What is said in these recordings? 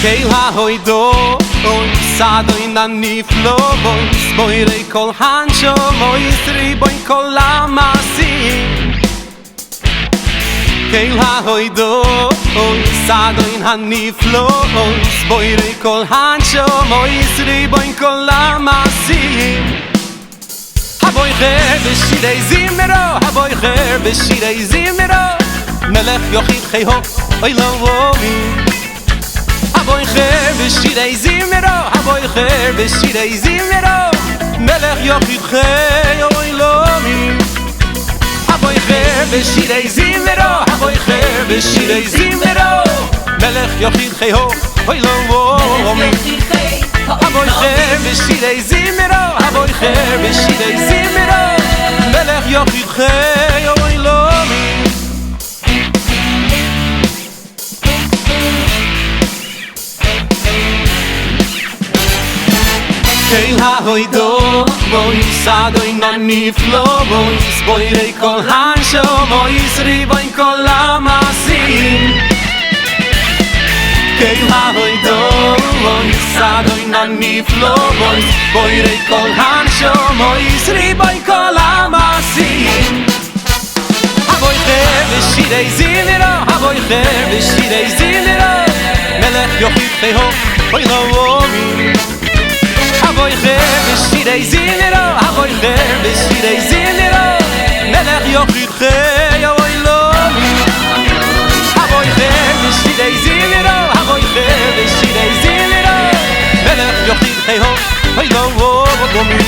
Keil ha-hoido, oy, sadoy na-niflo, boy, spoirei kol hancho, moy, sriboy kol lamasim. Keil ha-hoido, oy, sadoy na-niflo, boy, spoirei kol hancho, moy, sriboy kol lamasim. Haboy cher b'shirei zimero, haboy cher b'shirei zimero, melech yochid cheiho, oy lo vomi. Haboy cher b'shirei zimero, haboy cher b'shirei zimero, melech yochid chei oy lomi. Haboy cher b'shirei zimero, haboy cher b'shirei zimero, melech yochid chei oy lomi. Haboy cher b'shirei zimero, haboy cher b'shirei zimero, melech yochid chei oy lomi. Keil ha-hoido, boy, sadoy na-niflo, boy, spoirei kol hansho, boy, sriboy kol lamasim. Keil ha-hoido, boy, sadoy na-niflo, boy, spoirei kol hansho, boy, sriboy kol lamasim. Haboy cher b'shirei zimero, haboy cher b'shirei zimero, melech yochid cheiho, oy lo vomi. Haboy cher b'shirei zimero, haboy cher b'shirei zimero, melech yochid chei oy lomi. Haboy cher b'shirei zimero, haboy cher b'shirei zimero, melech yochid chei oy lomi.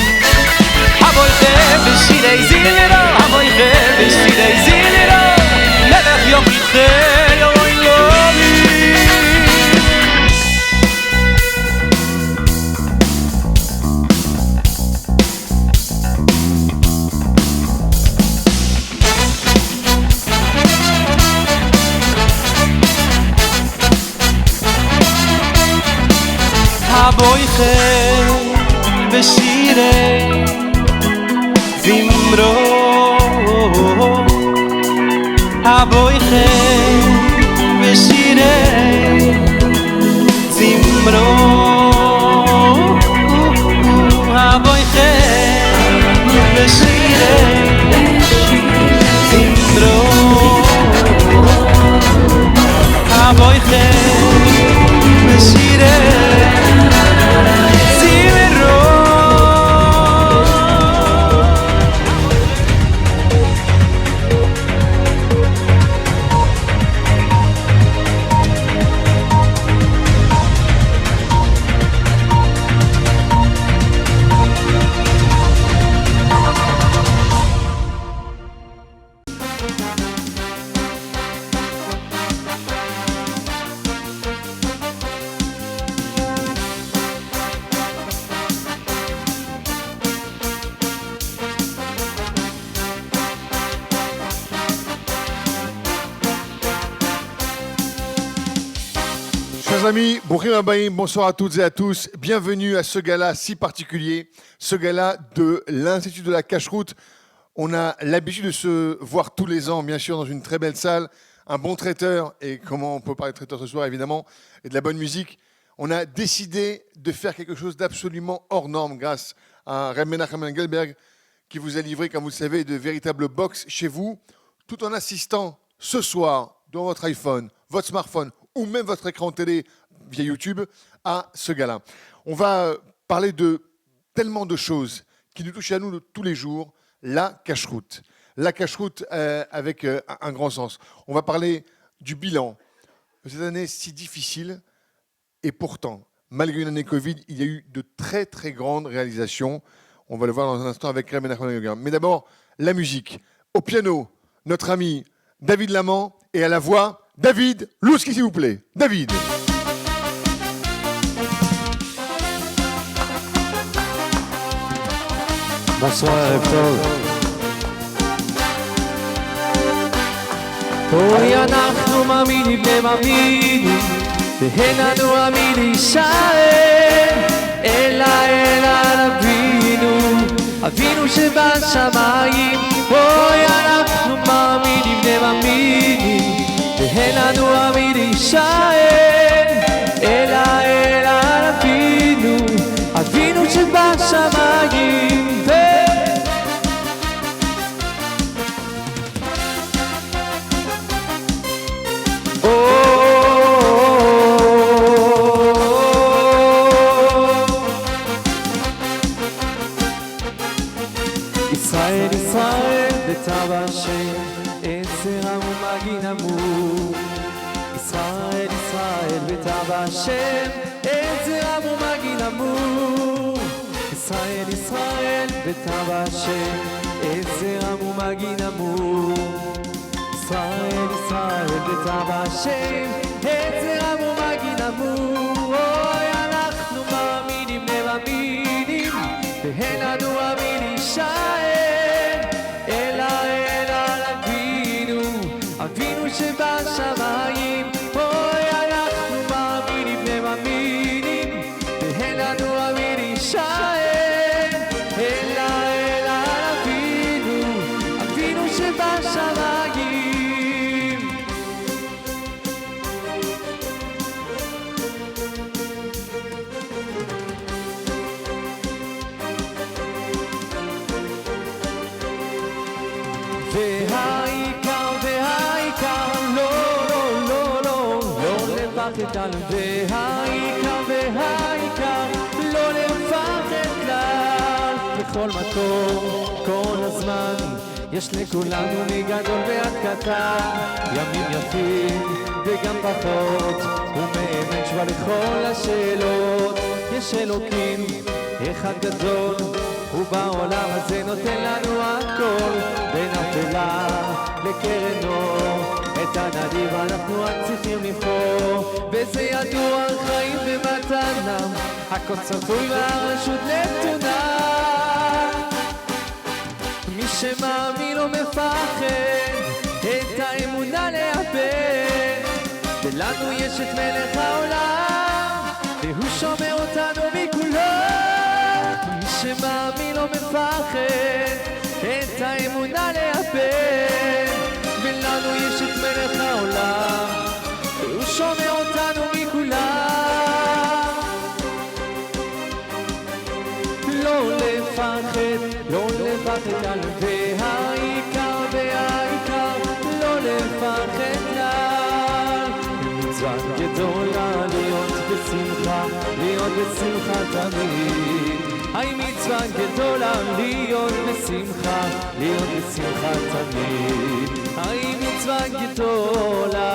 Haboy cher b'shirei zimero, haboy cher b'shirei zimero, melech yochid chei oy lomi. Haboy cher b'shirei zimro, haboy cher b'shirei zimro, haboy cher b'shirei zimro, haboy cher b'shirei Chers amis, Brouchim Habayim, bonsoir à toutes et à tous. Bienvenue à ce gala si particulier, ce gala de l'Institut de la Cacheroute. On a l'habitude de se voir tous les ans, bien sûr, dans une très belle salle, un bon traiteur, et comment on peut parler de traiteur ce soir, évidemment, et de la bonne musique. On a décidé de faire quelque chose d'absolument hors norme grâce à Reb Menachem Engelberg, qui vous a livré, comme vous le savez, de véritables box chez vous, tout en assistant ce soir, dans votre iPhone, votre smartphone, ou même votre écran télé via YouTube, à ce gala. On va parler de tellement de choses qui nous touchent à nous de tous les jours, la cache-route. La cache-route avec un grand sens. On va parler du bilan de cette année si difficile et pourtant, malgré une année Covid, il y a eu de très très grandes réalisations. On va le voir dans un instant avec Rem Nachman. Mais d'abord, la musique. Au piano, notre ami David Lamant et à la voix, David Louski, s'il vous plaît. David. Bonsoir Paul. אוי אנחנו מאמינים למאמינים ואין לנו אמין להישאר אלא אבינו שבשמיים אוי אנחנו מאמינים למאמינים ואין לנו אמין להישאר אלא אבינו שבשמיים ישראל בטב השם עזרא ומגן עמו ישראל בטב השם עזרא ומגן עמו ישראל בטב השם עזרא ומגן עמו ישראל בטב השם עזרא ומגן עמו אוי אנחנו מאמינים למאמינים ואין לנו אמין להישאר שבשמיים אוי אנחנו מאמינים למאמינים ואין לנו אמין להישאר אלא אבינו שבשמיים והעיקר לא לפחד כלל בכל מקום כל הזמן יש לכולנו מגדול ועד קטן ימים יפים וגם פחות ומאמן תשובה לכל השאלות יש אלוקים אחד גדול ובעולם הזה נותן לנו הכל בין אפלה לקרן אור את הנדיב אנחנו רק צריכים לבחור וזה ידוע חיים במתנה הכל צפוי והרשות נתונה מי שמאמין לא מפחד את האמונה לאבד ולנו יש את מלך העולם והוא שומר אותנו מכולם מי שמאמין לא מפחד את האמונה לאבד ולנו יש את מלך העולם והוא שומר אותנו מכולם לא לפחד על והעיקר לא לפחד כלל מצווה גדולה להיות בשמחה תמיד היי מצווה גדולה להיות בשמחה תמיד היי מצווה גדולה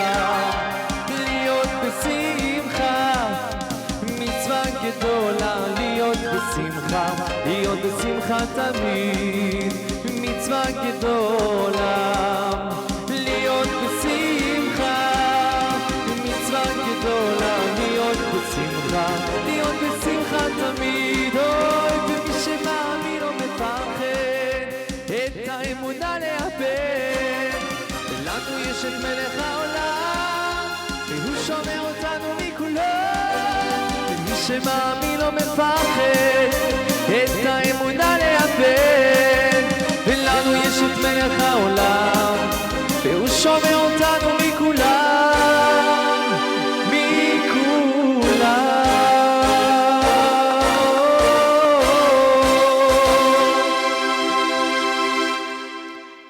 להיות בשמחה מצווה גדולה להיות בשמחה תמיד מצווה גדולה להיות בשמחה מצווה גדולה להיות בשמחה תמיד אוי ומי שמאמין לא מפחד את האמונה לאבד לנו יש את מלך העולם והוא שומר אותנו מכולם ומי שמאמין לא מפחד את האמונה לאבד ולנו יש את מלך העולם והוא שומר אותנו מכולם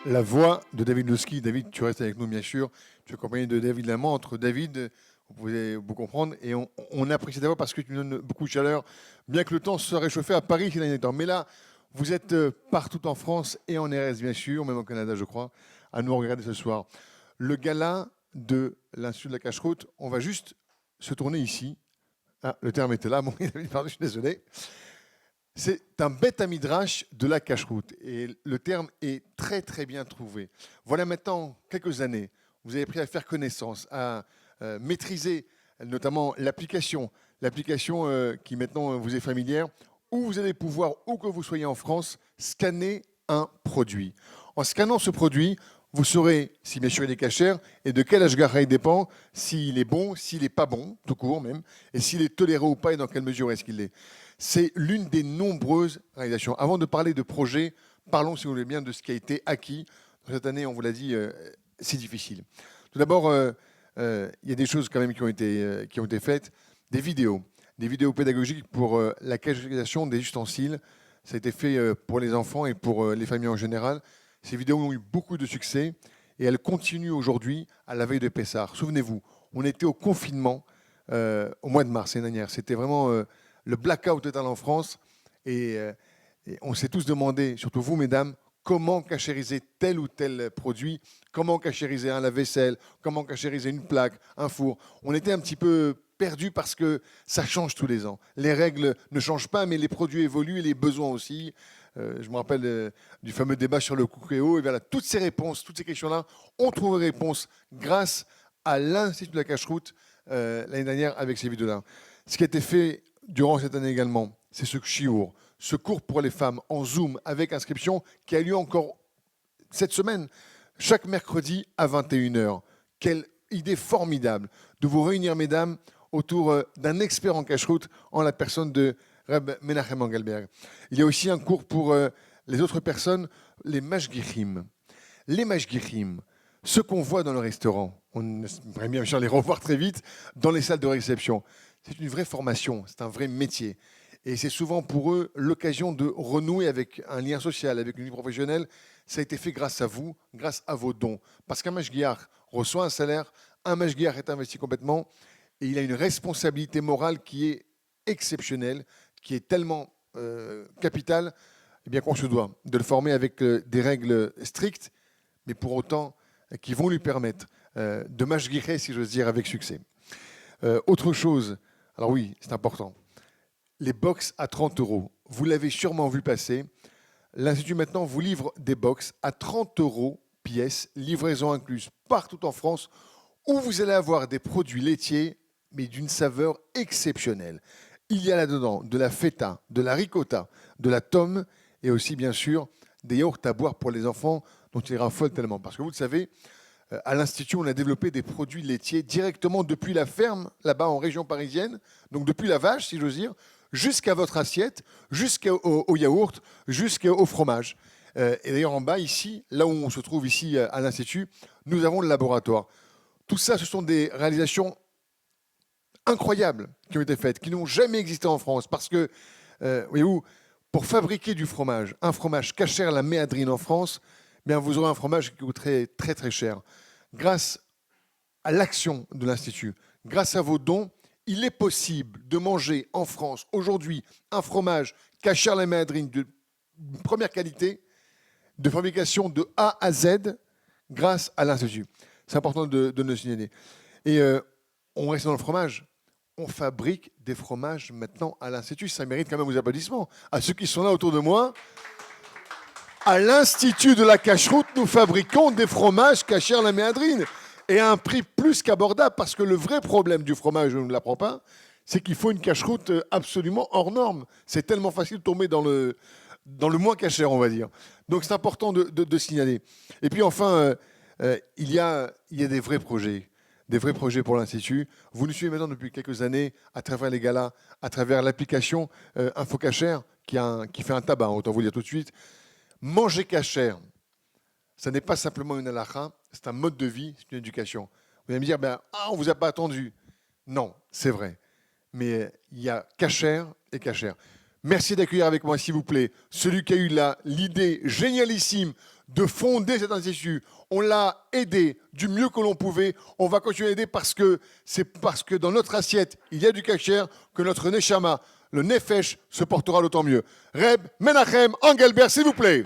La voix de David Louski. David, tu restes avec nous, bien sûr. Tu es accompagné de David Lamant. Entre David, vous pouvez vous comprendre. Et on apprécie ta voix parce que tu nous donnes beaucoup de chaleur. Bien que le temps soit réchauffé à Paris ces derniers temps. Mais là, Vous êtes partout en France et en RS, bien sûr, même au Canada, je crois, à nous regarder ce soir. Le gala de l'Institut de la Cacheroute, on va juste se tourner ici. Ah, le terme était là, bon, pardon, je suis désolé. C'est un bête à midrash de la cacheroute et le terme est très très bien trouvé. Voilà maintenant quelques années, vous avez appris à faire connaissance, à maîtriser notamment l'application qui maintenant vous est familière, où vous allez pouvoir, où que vous soyez en France, scanner un produit. En scannant ce produit, vous saurez si bien sûr il est cachère et de quel ashgara il dépend, s'il est bon, s'il n'est pas bon, tout court même, et s'il est toléré ou pas et dans quelle mesure est-ce qu'il l'est. C'est l'une des nombreuses réalisations. Avant de parler de projet, parlons, si vous voulez bien, de ce qui a été acquis. Cette année, on vous l'a dit, c'est difficile. Tout d'abord, il y a des choses quand même qui ont été faites. Des vidéos pédagogiques pour la cacherisation des ustensiles. Ça a été fait pour les enfants et pour les familles en général. Ces vidéos ont eu beaucoup de succès et elles continuent aujourd'hui à la veille de Pessah. Souvenez-vous, on était au confinement au mois de mars l'année dernière. C'était vraiment le blackout total en France et on s'est tous demandé, surtout vous mesdames, comment cachériser tel ou tel produit, comment cachériser un lave-vaisselle, comment cachériser une plaque, un four. On était un petit peu perdus parce que ça change tous les ans. Les règles ne changent pas, mais les produits évoluent et les besoins aussi. Je me rappelle du fameux débat sur le cookéo. Et voilà, toutes ces réponses, toutes ces questions-là, ont trouvé réponse grâce à l'Institut de la Cacheroute l'année dernière avec ces vidéos-là. Ce qui a été fait durant cette année également, c'est ce chiour, ce cours pour les femmes en Zoom avec inscription qui a lieu encore cette semaine, chaque mercredi à 21h. Quelle idée formidable de vous réunir, mesdames, autour d'un expert en cacheroute en la personne de Reb Menachem Engelberg. Il y a aussi un cours pour les autres personnes, les mashgichim. Les mashgichim, ce qu'on voit dans le restaurant, on aimerait bien les revoir très vite dans les salles de réception. C'est une vraie formation, c'est un vrai métier. Et c'est souvent pour eux l'occasion de renouer avec un lien social, avec une vie professionnelle. Ça a été fait grâce à vous, grâce à vos dons. Parce qu'un mashgiach reçoit un salaire, un mashgiach est investi complètement, et il a une responsabilité morale qui est exceptionnelle, qui est tellement capitale, eh bien qu'on se doit de le former avec des règles strictes, mais pour autant qui vont lui permettre de mashgicher, si j'ose dire, avec succès. Autre chose, alors oui, c'est important, les box à 30 €. Vous l'avez sûrement vu passer. L'Institut maintenant vous livre des box à 30 € pièce, livraison incluse partout en France, où vous allez avoir des produits laitiers, mais d'une saveur exceptionnelle. Il y a là-dedans de la feta, de la ricotta, de la tome, et aussi bien sûr des yaourts à boire pour les enfants dont ils raffolent tellement. Parce que vous le savez, à l'Institut, on a développé des produits laitiers directement depuis la ferme, là-bas en région parisienne, donc depuis la vache, si j'ose dire, jusqu'à votre assiette, jusqu'au yaourt, jusqu'au fromage. Et d'ailleurs, en bas, ici, là où on se trouve ici à l'Institut, nous avons le laboratoire. Tout ça, ce sont des réalisations incroyables qui ont été faites, qui n'ont jamais existé en France. Parce que, voyez-vous, pour fabriquer du fromage, un fromage cachère, la méadrine en France, eh bien, vous aurez un fromage qui coûterait très très cher. Grâce à l'action de l'Institut, grâce à vos dons, il est possible de manger en France aujourd'hui un fromage cachère, la méadrine de première qualité, de fabrication de A à Z, grâce à l'Institut. C'est important de le signaler. Et on reste dans le fromage. On fabrique des fromages maintenant à l'Institut. Ça mérite quand même vos applaudissements. À ceux qui sont là autour de moi, à l'Institut de la Cacheroute, nous fabriquons des fromages cachère la méadrine. Et à un prix plus qu'abordable, parce que le vrai problème du fromage, je ne l'apprends pas, c'est qu'il faut une cacheroute absolument hors norme. C'est tellement facile de tomber dans le moins cachère, on va dire. Donc c'est important de signaler. Et puis enfin, il y a des vrais projets. Des vrais projets pour l'Institut. Vous nous suivez maintenant depuis quelques années à travers les galas, à travers l'application Info Cachère qui fait un tabac, autant vous le dire tout de suite. Manger cachère, ça n'est pas simplement une halakha, c'est un mode de vie, c'est une éducation. Vous allez me dire, on ne vous a pas attendu. Non, c'est vrai. Mais il y a cachère et cachère. Merci d'accueillir avec moi, s'il vous plaît, celui qui a eu l'idée génialissime de fonder cet institut. On l'a aidé du mieux que l'on pouvait. On va continuer à aider parce que c'est parce que dans notre assiette, il y a du cachère que notre neshama, le Nefesh se portera d'autant mieux. Reb Menachem Engelbert, s'il vous plaît.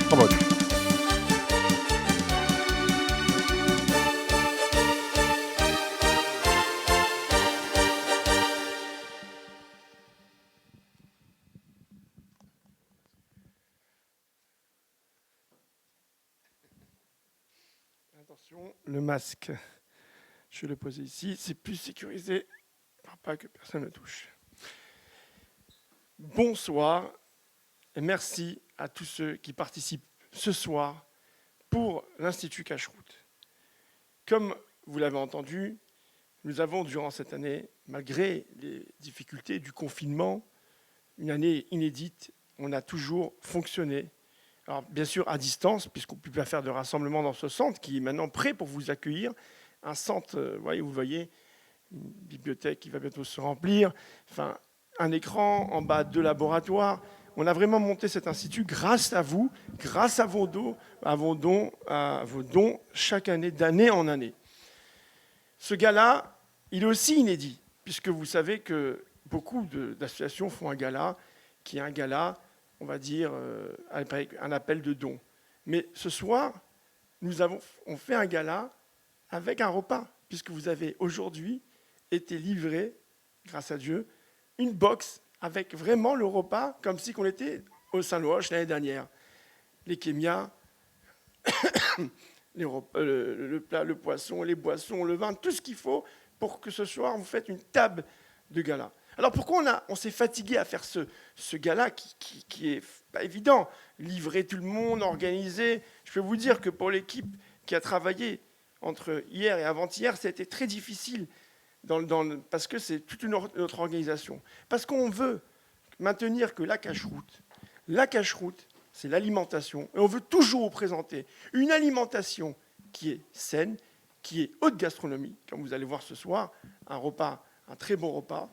Bravo. Attention, le masque, je vais le poser ici, c'est plus sécurisé, pour pas que personne ne touche. Bonsoir et merci à tous ceux qui participent ce soir pour l'Institut Kashrut. Comme vous l'avez entendu, nous avons durant cette année, malgré les difficultés du confinement, une année inédite, on a toujours fonctionné. Alors, bien sûr, à distance, puisqu'on ne peut pas faire de rassemblement dans ce centre, qui est maintenant prêt pour vous accueillir. Un centre, vous voyez, une bibliothèque qui va bientôt se remplir, enfin, un écran, en bas 2 laboratoires. On a vraiment monté cet institut grâce à vous, grâce à vos dons chaque année, d'année en année. Ce gala, il est aussi inédit, puisque vous savez que beaucoup d'associations font un gala, qui est un gala, on va dire, avec un appel de dons. Mais ce soir, on fait un gala avec un repas, puisque vous avez aujourd'hui été livré, grâce à Dieu, une box avec vraiment le repas, comme si on était au Saint-Loge l'année dernière. Les kémias, le poisson, les boissons, le vin, tout ce qu'il faut pour que ce soir, vous faites une table de gala. Alors pourquoi on s'est fatigué à faire ce gala qui est pas évident, livrer tout le monde, organiser. Je peux vous dire que pour l'équipe qui a travaillé entre hier et avant-hier, ça a été très difficile parce que c'est toute notre organisation. Parce qu'on veut maintenir que la cache-route, c'est l'alimentation. Et on veut toujours vous présenter une alimentation qui est saine, qui est haute gastronomie, comme vous allez voir ce soir, un très bon repas,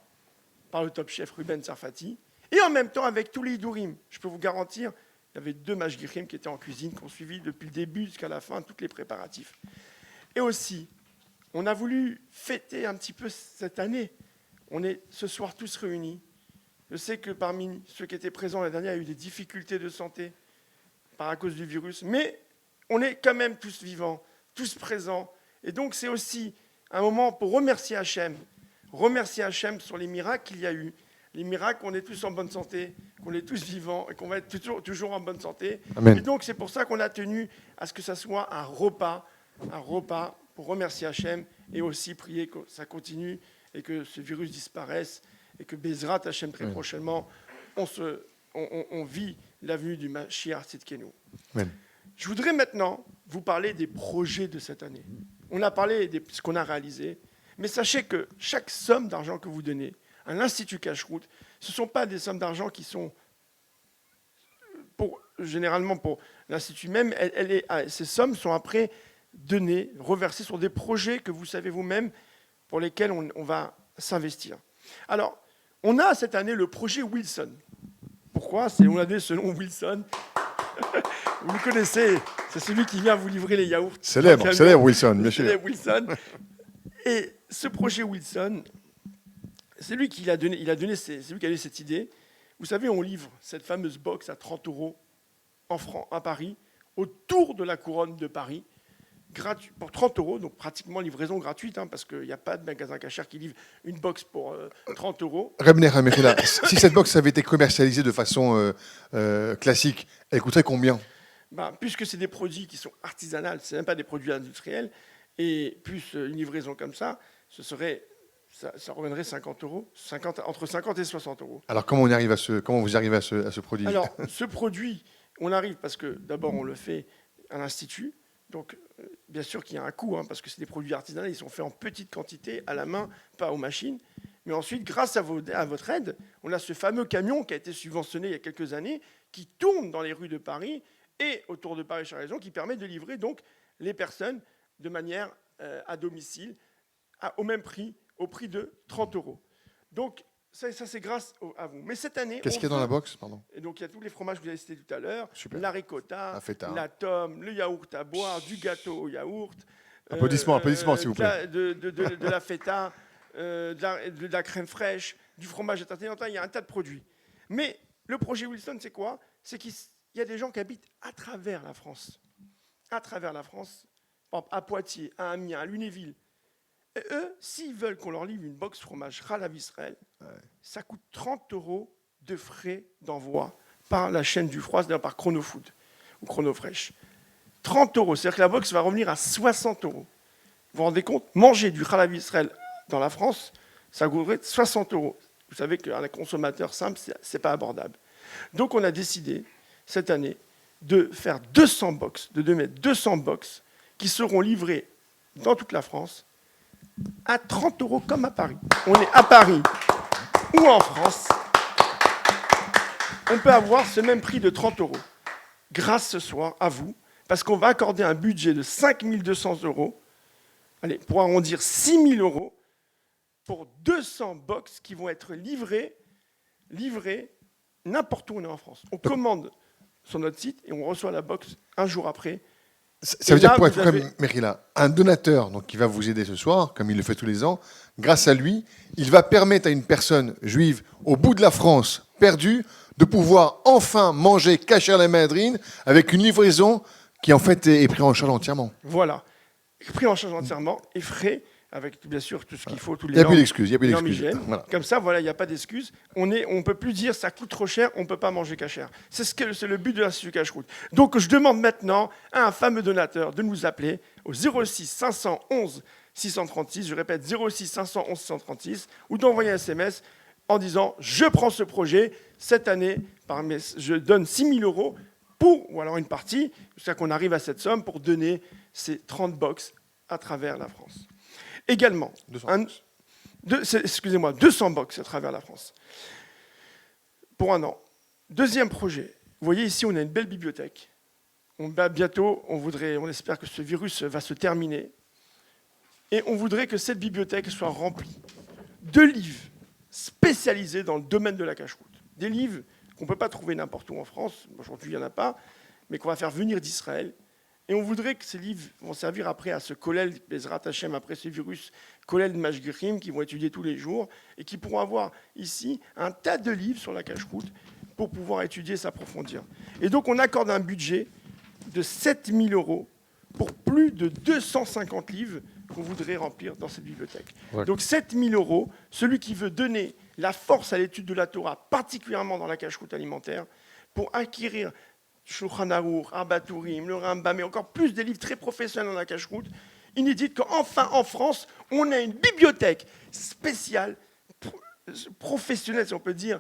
par le top chef Ruben Sarfati, et en même temps avec tous les Hidurim. Je peux vous garantir, il y avait 2 mashgichim qui étaient en cuisine, qui ont suivi depuis le début jusqu'à la fin tous les préparatifs. Et aussi, on a voulu fêter un petit peu cette année. On est ce soir tous réunis. Je sais que parmi ceux qui étaient présents l'année dernière, il y a eu des difficultés de santé à cause du virus, mais on est quand même tous vivants, tous présents. Et donc c'est aussi un moment pour remercier Hachem sur les miracles qu'il y a eu, les miracles qu'on est tous en bonne santé, qu'on est tous vivants et qu'on va être toujours en bonne santé. Amen. Et donc c'est pour ça qu'on a tenu à ce que ça soit un repas pour remercier Hachem et aussi prier que ça continue et que ce virus disparaisse et que Bezrat Hachem très prochainement, on vit la venue du Mashiach Tzidkenu. Amen. Je voudrais maintenant vous parler des projets de cette année. On a parlé de ce qu'on a réalisé, mais sachez que chaque somme d'argent que vous donnez à l'Institut Kashrut, ce ne sont pas des sommes d'argent qui sont, généralement pour l'Institut même, ces sommes sont après données, reversées sur des projets que vous savez vous-même pour lesquels on va s'investir. Alors, on a cette année le projet Wilson. Pourquoi ? On a donné ce nom Wilson. Vous le connaissez, c'est celui qui vient vous livrer les yaourts. Célèbre Wilson, bien sûr. Célèbre Wilson. Et ce projet Wilson, c'est lui qui a donné cette idée. Vous savez, on livre cette fameuse box à 30 € à Paris, autour de la couronne de Paris, pour 30 €, donc pratiquement livraison gratuite, parce qu'il n'y a pas de magasin cachère qui livre une box pour 30 €. Rebner Hamechila, si cette box avait été commercialisée de façon classique, elle coûterait combien ? Puisque c'est des produits qui sont artisanaux, ce n'est même pas des produits industriels, et plus une livraison comme ça, ça reviendrait 50 €, entre 50 et 60 €. Alors comment vous arrivez à ce produit ? Alors, ce produit, on arrive parce que d'abord on le fait à l'Institut, donc bien sûr qu'il y a un coût, parce que c'est des produits artisanaux, ils sont faits en petite quantité, à la main, pas aux machines. Mais ensuite, grâce à votre aide, on a ce fameux camion qui a été subventionné il y a quelques années, qui tourne dans les rues de Paris et autour de Paris-Charles-Raison, qui permet de livrer donc les personnes de manière à domicile, au même prix, au prix de 30 €. Donc, ça c'est grâce à vous. Mais cette année... Qu'est-ce qu'il y a dans la box, pardon ? Et donc, il y a tous les fromages que vous avez cités tout à l'heure, Super. la ricotta, La feta. la tome, le yaourt à boire, du gâteau au yaourt, Applaudissements, applaudissements, s'il vous plaît. De la feta, de la crème fraîche, du fromage intercontinental, il y a un tas de produits. Mais le projet Wilson, c'est quoi? C'est qu'il y a des gens qui habitent à travers la France. À travers la France, par exemple, à Poitiers, à Amiens, à Lunéville. Et eux, s'ils veulent qu'on leur livre une box fromage Chalav Israël, ça coûte 30 € de frais d'envoi par la chaîne du froid, c'est-à-dire par Chronofood ou Chronofresh. 30 €, c'est-à-dire que la box va revenir à 60 €. Vous vous rendez compte? Manger du Chalav Israël dans la France, ça coûterait 60 €. Vous savez qu'un consommateur simple, ce n'est pas abordable. Donc on a décidé, cette année, de faire 200 box, de mettre 200 box qui seront livrées dans toute la France à 30 € comme à Paris. On est à Paris ou en France, on peut avoir ce même prix de 30 € grâce ce soir à vous, parce qu'on va accorder un budget de 5 200 €, allez, pour arrondir 6 000 € pour 200 box qui vont être livrées n'importe où on est en France. On commande sur notre site et on reçoit la box un jour après. Ça veut dire, pour être comme Merila, un donateur donc, qui va vous aider ce soir, comme il le fait tous les ans, grâce à lui, il va permettre à une personne juive au bout de la France, perdue, de pouvoir enfin manger kasher la madrine avec une livraison qui en fait est prise en charge entièrement. Voilà, pris en charge entièrement et frais, avec bien sûr tout ce qu'il faut, tous les Il n'y a plus d'excuses. Il y a plus normes d'excuses. hygiène. Voilà. Comme ça, voilà, il n'y a pas d'excuses. On ne peut plus dire ça coûte trop cher, on ne peut pas manger kasher. C'est le but de l'Institut Cacheroute. Donc je demande maintenant à un fameux donateur de nous appeler au 06 511 636, je répète 06 511 636, ou d'envoyer un SMS en disant je prends ce projet cette année, je donne 6 000 € ou alors une partie, jusqu'à qu'on arrive à cette somme pour donner ces 30 box à travers la France. Également, 200 box à travers la France pour un an. Deuxième projet, vous voyez ici, on a une belle bibliothèque. Bientôt, on espère que ce virus va se terminer. Et on voudrait que cette bibliothèque soit remplie de livres spécialisés dans le domaine de la cacheroute. Des livres qu'on ne peut pas trouver n'importe où en France, aujourd'hui il n'y en a pas, mais qu'on va faire venir d'Israël. Et on voudrait que ces livres vont servir après à ce Kollel, Bezrat Hashem, après ce virus, Kollel Mashgichim, qui vont étudier tous les jours, et qui pourront avoir ici un tas de livres sur la cacheroute pour pouvoir étudier et s'approfondir. Et donc on accorde un budget de 7 000 € pour plus de 250 livres qu'on voudrait remplir dans cette bibliothèque. Ouais. Donc 7 000 €, celui qui veut donner la force à l'étude de la Torah, particulièrement dans la cacheroute alimentaire, pour acquérir Shulchan Aruch, Arbatourim, le Rambam, mais encore plus des livres très professionnels dans la cacheroute, inédite qu'enfin en France, on a une bibliothèque spéciale, professionnelle, si on peut dire,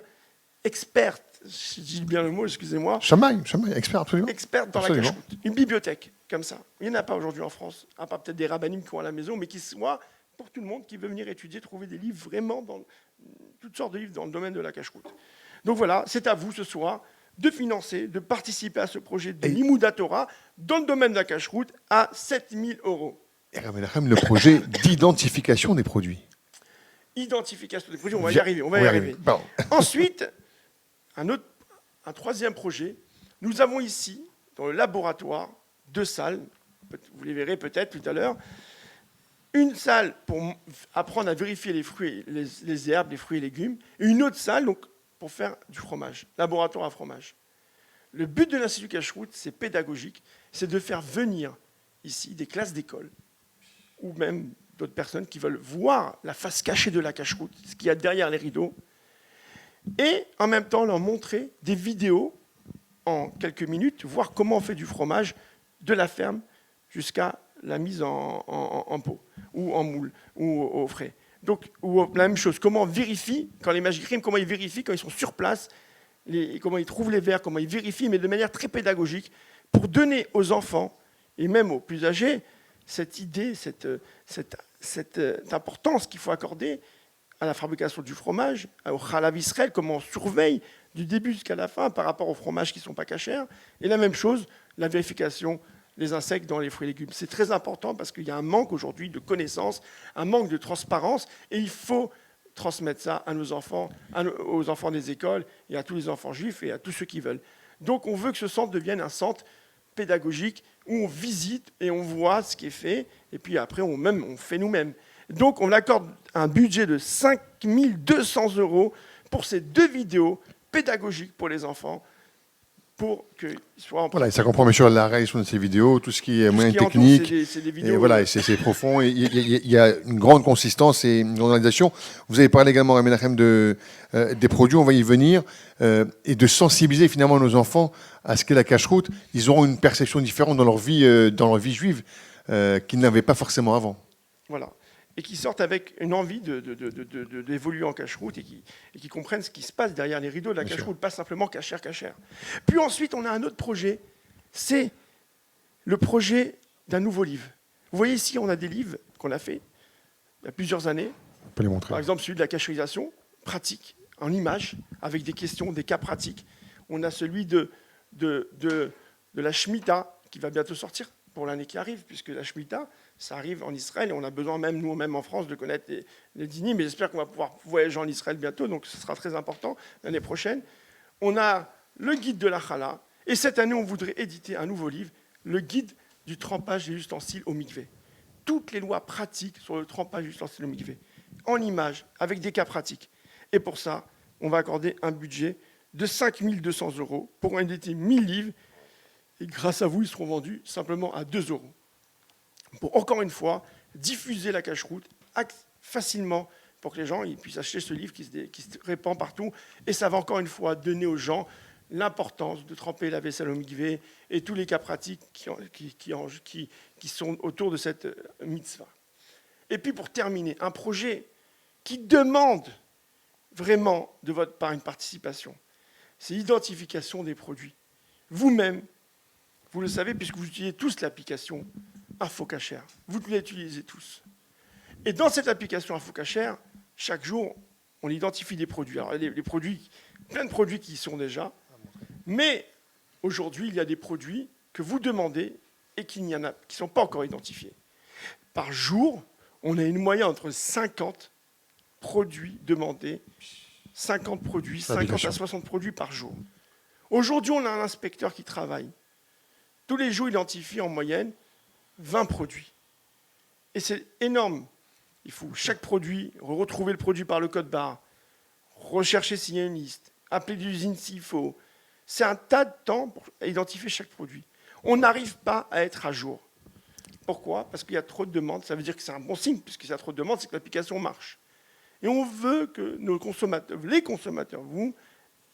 experte, je dis bien le mot, excusez-moi. Chamaï, expert, absolument. Experte dans absolument. La cacheroute. Une bibliothèque, comme ça. Il n'y en a pas aujourd'hui en France, à part peut-être des rabbinim qui ont à la maison, mais qui soit pour tout le monde qui veut venir étudier, trouver des livres vraiment, toutes sortes de livres dans le domaine de la cacheroute. Donc voilà, c'est à vous ce soir de financer, de participer à ce projet de Limouda Torah dans le domaine de la cacheroute à 7 000 €. Et le projet d'identification des produits. Identification des produits, on va y arriver. Ensuite, un troisième projet, nous avons ici, dans le laboratoire, 2 salles, vous les verrez peut-être tout à l'heure, une salle pour apprendre à vérifier les fruits, les herbes, les fruits et légumes, et une autre salle donc, pour faire du fromage, laboratoire à fromage. Le but de l'Institut Cacheroute, c'est pédagogique, c'est de faire venir ici des classes d'école, ou même d'autres personnes qui veulent voir la face cachée de la cacheroute, ce qu'il y a derrière les rideaux, et en même temps leur montrer des vidéos en quelques minutes, voir comment on fait du fromage de la ferme jusqu'à la mise en pot, ou en moule, ou au frais. Donc, ou la même chose, comment on vérifie, quand les magicrimes, comment ils vérifient, quand ils sont sur place, comment ils trouvent les verres, comment ils vérifient, mais de manière très pédagogique, pour donner aux enfants, et même aux plus âgés, cette idée, cette importance qu'il faut accorder à la fabrication du fromage, au Chalav Israël, comment on surveille du début jusqu'à la fin par rapport aux fromages qui ne sont pas cachers, et la même chose, la vérification des insectes dans les fruits et légumes. C'est très important parce qu'il y a un manque aujourd'hui de connaissances, un manque de transparence, et il faut transmettre ça à nos enfants, aux enfants des écoles, et à tous les enfants juifs, et à tous ceux qui veulent. Donc on veut que ce centre devienne un centre pédagogique où on visite et on voit ce qui est fait, et puis après, on fait nous-mêmes. Donc, on accorde un budget de 5 200 € pour ces 2 vidéos pédagogiques pour les enfants, pour qu'ils soient en Voilà, et ça comprend bien sûr la réalisation de ces vidéos, tout ce qui est moyen technique. C'est des vidéos. Et voilà, et c'est profond. Et il y a une grande consistance et une grande organisation. Vous avez parlé également, Menachem, des produits, on va y venir, et de sensibiliser finalement nos enfants à ce qu'est la cache-route. Ils auront une perception différente dans leur vie juive qu'ils n'avaient pas forcément avant. Voilà. Et qui sortent avec une envie d'évoluer en cache-route et qui comprennent ce qui se passe derrière les rideaux de la cache-route, pas simplement cachère. Puis ensuite, on a un autre projet, c'est le projet d'un nouveau livre. Vous voyez ici, on a des livres qu'on a fait il y a plusieurs années. On peut les montrer. Par exemple, celui de la cacherisation, pratique, en images, avec des questions, des cas pratiques. On a celui de la Shemitah, qui va bientôt sortir pour l'année qui arrive, puisque la Shemitah, ça arrive en Israël, et on a besoin même, nous, même en France, de connaître les dîners, mais j'espère qu'on va pouvoir voyager en Israël bientôt, donc ce sera très important l'année prochaine. On a le guide de la Chala, et cette année, on voudrait éditer un nouveau livre, le guide du trempage des ustensiles au mikvé. Toutes les lois pratiques sur le trempage des ustensiles au mikvé, en images, avec des cas pratiques. Et pour ça, on va accorder un budget de 5 200 € pour éditer 1000 livres, et grâce à vous, ils seront vendus simplement à 2 €. Pour, encore une fois, diffuser la cache-route facilement pour que les gens ils puissent acheter ce livre qui se répand partout. Et ça va encore une fois donner aux gens l'importance de tremper la vaisselle au mikvé et tous les cas pratiques qui sont autour de cette mitzvah. Et puis pour terminer, un projet qui demande vraiment de votre part une participation, c'est l'identification des produits. Vous-même, vous le savez puisque vous utilisez tous l'application InfoCacher. Vous l'utilisez tous. Et dans cette application InfoCacher, chaque jour, on identifie des produits. Alors, les produits, plein de produits qui y sont déjà, mais aujourd'hui, il y a des produits que vous demandez et qui ne sont pas encore identifiés. Par jour, on a une moyenne entre 50 produits demandés, 50 produits, 50 à 60 produits par jour. Aujourd'hui, on a un inspecteur qui travaille. Tous les jours, il identifie en moyenne 20 produits. Et c'est énorme. Il faut chaque produit, retrouver le produit par le code barre, rechercher s'il y a une liste, appeler l'usine s'il faut. C'est un tas de temps pour identifier chaque produit. On n'arrive pas à être à jour. Pourquoi ? Parce qu'il y a trop de demandes. Ça veut dire que c'est un bon signe, puisqu'il y a trop de demandes, c'est que l'application marche. Et on veut que nos consommateurs, les consommateurs, vous,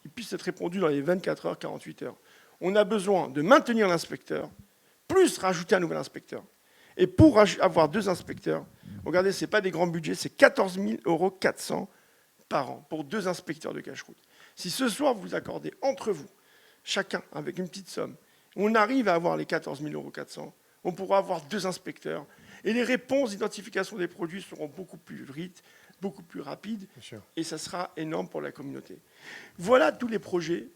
ils puissent être répondus dans les 24 heures, 48 heures. On a besoin de maintenir l'inspecteur, plus rajouter un nouvel inspecteur. Et pour avoir 2 inspecteurs, regardez, ce n'est pas des grands budgets, c'est 14 400 € par an pour 2 inspecteurs de cache-route. Si ce soir, vous accordez entre vous, chacun avec une petite somme, on arrive à avoir les 14 400 €, on pourra avoir 2 inspecteurs. Et les réponses d'identification des produits seront beaucoup plus vite, beaucoup plus rapides, et ça sera énorme pour la communauté. Voilà tous les projets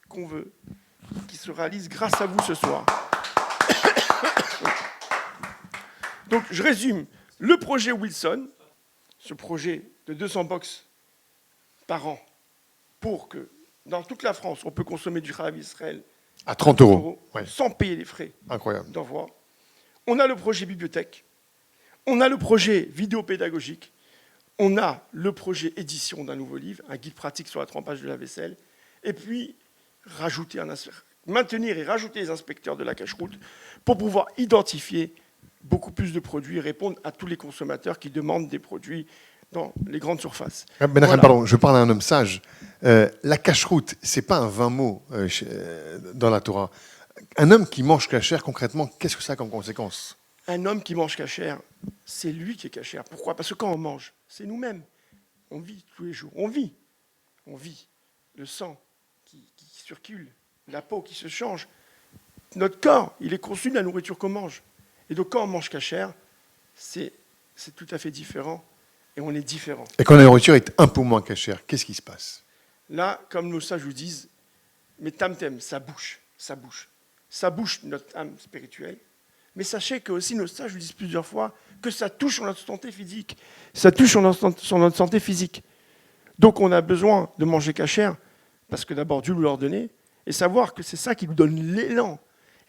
qu'on veut, qui se réalisent grâce à vous ce soir. Donc, je résume. Le projet Wilson, ce projet de 200 box par an, pour que, dans toute la France, on peut consommer du Chalav Israël à 30 €, ouais. Sans payer les frais d'envoi. On a le projet bibliothèque, on a le projet vidéo pédagogique, on a le projet édition d'un nouveau livre, un guide pratique sur la trempage de la vaisselle, et puis maintenir et rajouter les inspecteurs de la cache-route pour pouvoir identifier beaucoup plus de produits et répondre à tous les consommateurs qui demandent des produits dans les grandes surfaces. Menachem, pardon, je parle à un homme sage. La cache-route, ce n'est pas un 20 mots dans la Torah. Un homme qui mange cachère, concrètement, qu'est-ce que ça a comme conséquence ? Un homme qui mange cachère, c'est lui qui est cachère. Pourquoi ? Parce que quand on mange, c'est nous-mêmes. On vit tous les jours. On vit. Le sang qui circule, la peau qui se change. Notre corps, il est conçu de la nourriture qu'on mange. Et donc quand on mange cachère, c'est tout à fait différent. Et on est différent. Et quand la nourriture est un peu moins cachère, qu'est-ce qui se passe ? Là, comme nos sages vous disent, mais tamtem, ça bouche. Ça bouche notre âme spirituelle. Mais sachez que aussi nos sages vous disent plusieurs fois que ça touche sur notre santé physique. Ça touche sur notre santé physique. Donc on a besoin de manger cachère, parce que d'abord Dieu nous l'a ordonné, et savoir que c'est ça qui nous donne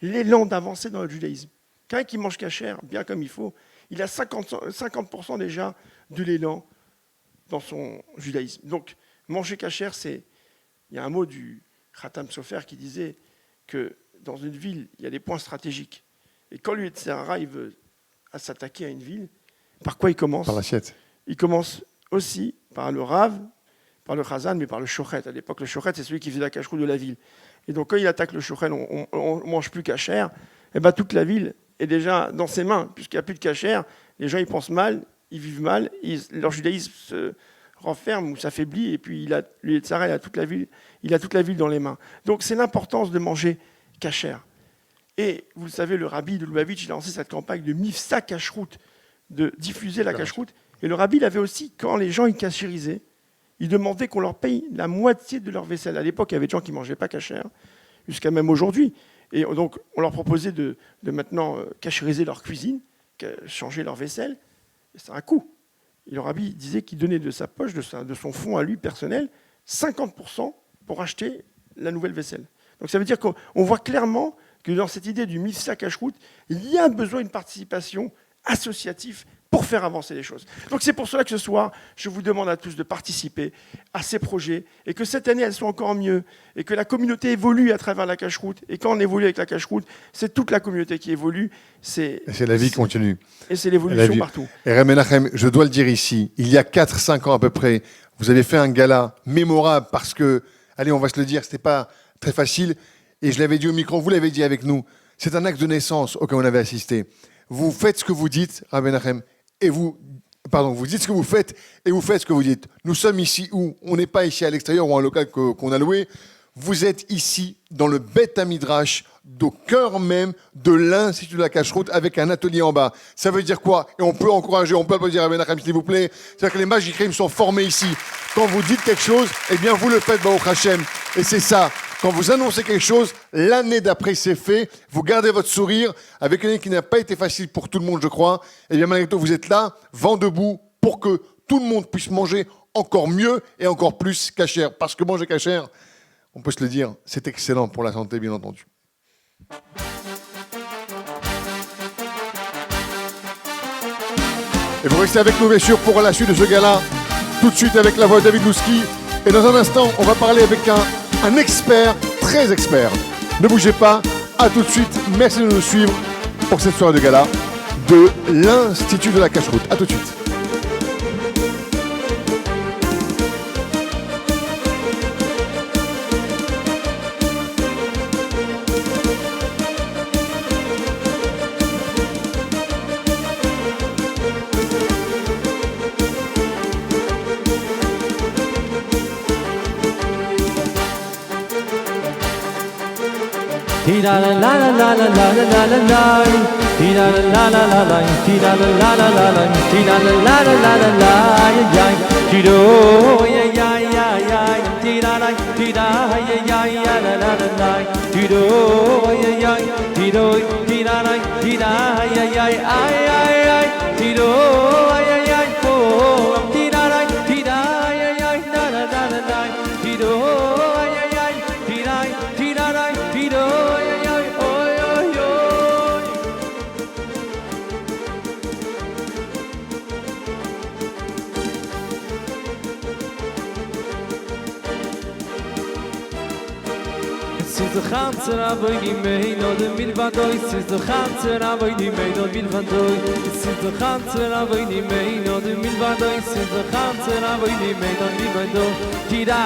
l'élan d'avancer dans le judaïsme. Quelqu'un qui mange kasher, bien comme il faut, il a 50% déjà de l'élan dans son judaïsme. Donc, manger kasher, il y a un mot du Khatam Sofer qui disait que dans une ville, il y a des points stratégiques. Et quand le Yetzer Hara, il veut s'attaquer à une ville, par quoi il commence ? Par l'assiette. Il commence aussi par le Rav, par le Chazan, mais par le Shochet. À l'époque, le Shochet, c'est celui qui faisait la cacheroute de la ville. Et donc, quand il attaque le Shochet, on ne mange plus kasher, et ben, toute la ville est déjà dans ses mains, puisqu'il n'y a plus de kasher. Les gens, ils pensent mal, ils vivent mal, leur judaïsme se renferme ou s'affaiblit, et puis le Yetzer Hara, il a toute la ville dans les mains. Donc, c'est l'importance de manger kasher. Et vous le savez, le rabbi de Lubavitch, il a lancé cette campagne de Mifsa Kashrut, de diffuser la kashrut. Et le rabbi, il avait aussi, quand les gens ils kashérisaient, il demandait qu'on leur paye la moitié de leur vaisselle. À l'époque, il y avait des gens qui ne mangeaient pas kasher, jusqu'à même aujourd'hui. Et donc, on leur proposait de maintenant kashériser leur cuisine, changer leur vaisselle. Et c'est un coût. Et le rabbi disait qu'il donnait de sa poche, de son fonds à lui personnel, 50% pour acheter la nouvelle vaisselle. Donc ça veut dire qu'on voit clairement que dans cette idée du Mifsa Kashrut, il y a besoin d'une participation associative pour faire avancer les choses. Donc c'est pour cela que ce soir, je vous demande à tous de participer à ces projets et que cette année, elle soit encore mieux et que la communauté évolue à travers la Kashrut. Et quand on évolue avec la Kashrut, c'est toute la communauté qui évolue. C'est la vie continue. Et c'est l'évolution partout. Et Reb Menachem, je dois le dire ici, il y a 4-5 ans à peu près, vous avez fait un gala mémorable parce que, allez, on va se le dire, c'était pas très facile. Et je l'avais dit au micro, vous l'avez dit avec nous, c'est un acte de naissance auquel on avait assisté. Vous faites ce que vous dites, Reb Menachem, vous dites ce que vous faites et vous faites ce que vous dites. Nous sommes ici où on n'est pas ici à l'extérieur ou un local qu'on a loué. Vous êtes ici dans le Beth Midrash, au cœur même de l'Institut de la Kashrut avec un atelier en bas. Ça veut dire quoi ? Et on peut encourager, on peut applaudir à Ben Menachem, s'il vous plaît. C'est-à-dire que les Magichrim sont formés ici. Quand vous dites quelque chose, eh bien vous le faites, Baruch Hashem. Et c'est ça. Quand vous annoncez quelque chose, l'année d'après c'est fait, vous gardez votre sourire, avec une année qui n'a pas été facile pour tout le monde, je crois. Et bien malgré tout, vous êtes là, vent debout, pour que tout le monde puisse manger encore mieux et encore plus kasher. Parce que manger kasher, on peut se le dire, c'est excellent pour la santé, bien entendu. Et vous restez avec nous, bien sûr, pour la suite de ce gala, tout de suite avec la voix de David Louski. Et dans un instant, on va parler avec un expert, très expert. Ne bougez pas, à tout de suite. Merci de nous suivre pour cette soirée de gala de l'Institut de la Kashrut. À tout de suite. Tira la la la la la la la la la. Tira la la la la la. Tira la la la la la. Tira la la la la la la. Ya tiro ya ya ya ya. Tira la tira ya ya ya la la la la. Tiro ya ya. Tiro tira la tira ya ya ay ay ay. Tiro ya ya oh. Tira la tira ya ya la la la la. Tiro ya ya. Tira tira la tiro. Siz khanser avoy di meino de milvadoy siz khanser avoy di meino milvadoy siz khanser avoy di meino de milvadoy siz khanser avoy di meino milvadoy tira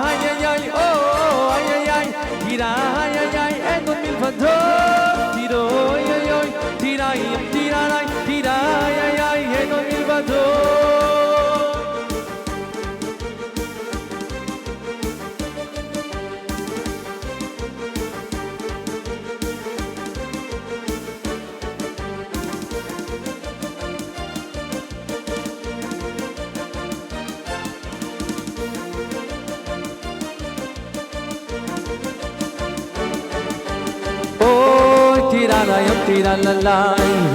ay ay ay oh ay ay ay tira ay ay ay en milvadoy tiro ay ay ay tira tira tira ay ay ay en milvadoy. Tira la la,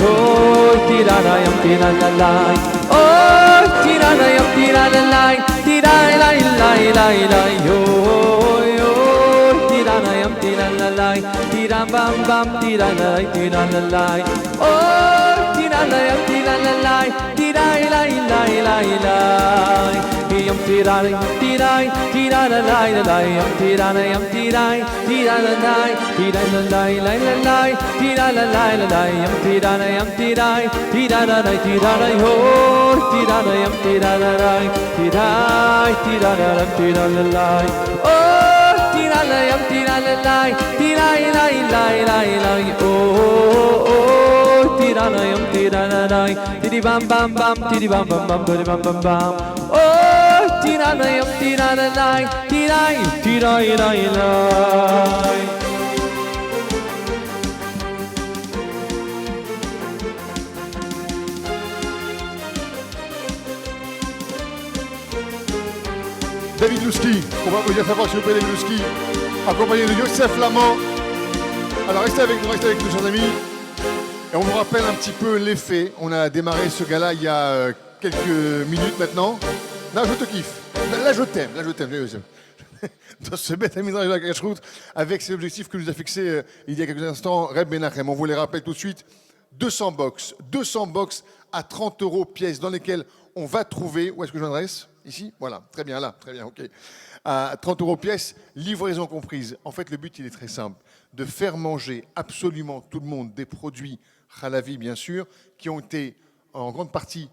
oh tira la la, oh tira la la, tira la la la la, oh tira la lai, tira bam bam, tira lai, oh, tira lai, tira lai, yam tira lai, tira lai, yam tira lai, tira lai, tira lai, yam tira lai, oh, tira lai, yam tira lai, oh, tira lai, yam tira lai, oh, tira lai, yam tira lai, tiri bam bam bam, tiri bam bam bam, tiri bam bam bam, oh, tira lai, yam tira lai, tira lai. David Louski, on va vous dire savoir s'il vous plaît, David Louski, accompagné de Youssef Lamont. Alors restez avec nous, chers amis. Et on vous rappelle un petit peu l'effet. On a démarré ce gala il y a quelques minutes maintenant. Là, je te kiffe. Là, je t'aime. Youssef. Dans ce bête amusant de la cache-route, avec ces objectifs que nous a fixés il y a quelques instants, Reb Menachem. On vous les rappelle tout de suite. 200 box à 30 € pièce dans lesquelles on va trouver. Où est-ce que je m'adresse ? Ici, voilà, très bien, là, très bien, ok. À 30 € pièce, livraison comprise. En fait, le but, il est très simple, de faire manger absolument tout le monde des produits halavi, bien sûr, qui ont été en grande partie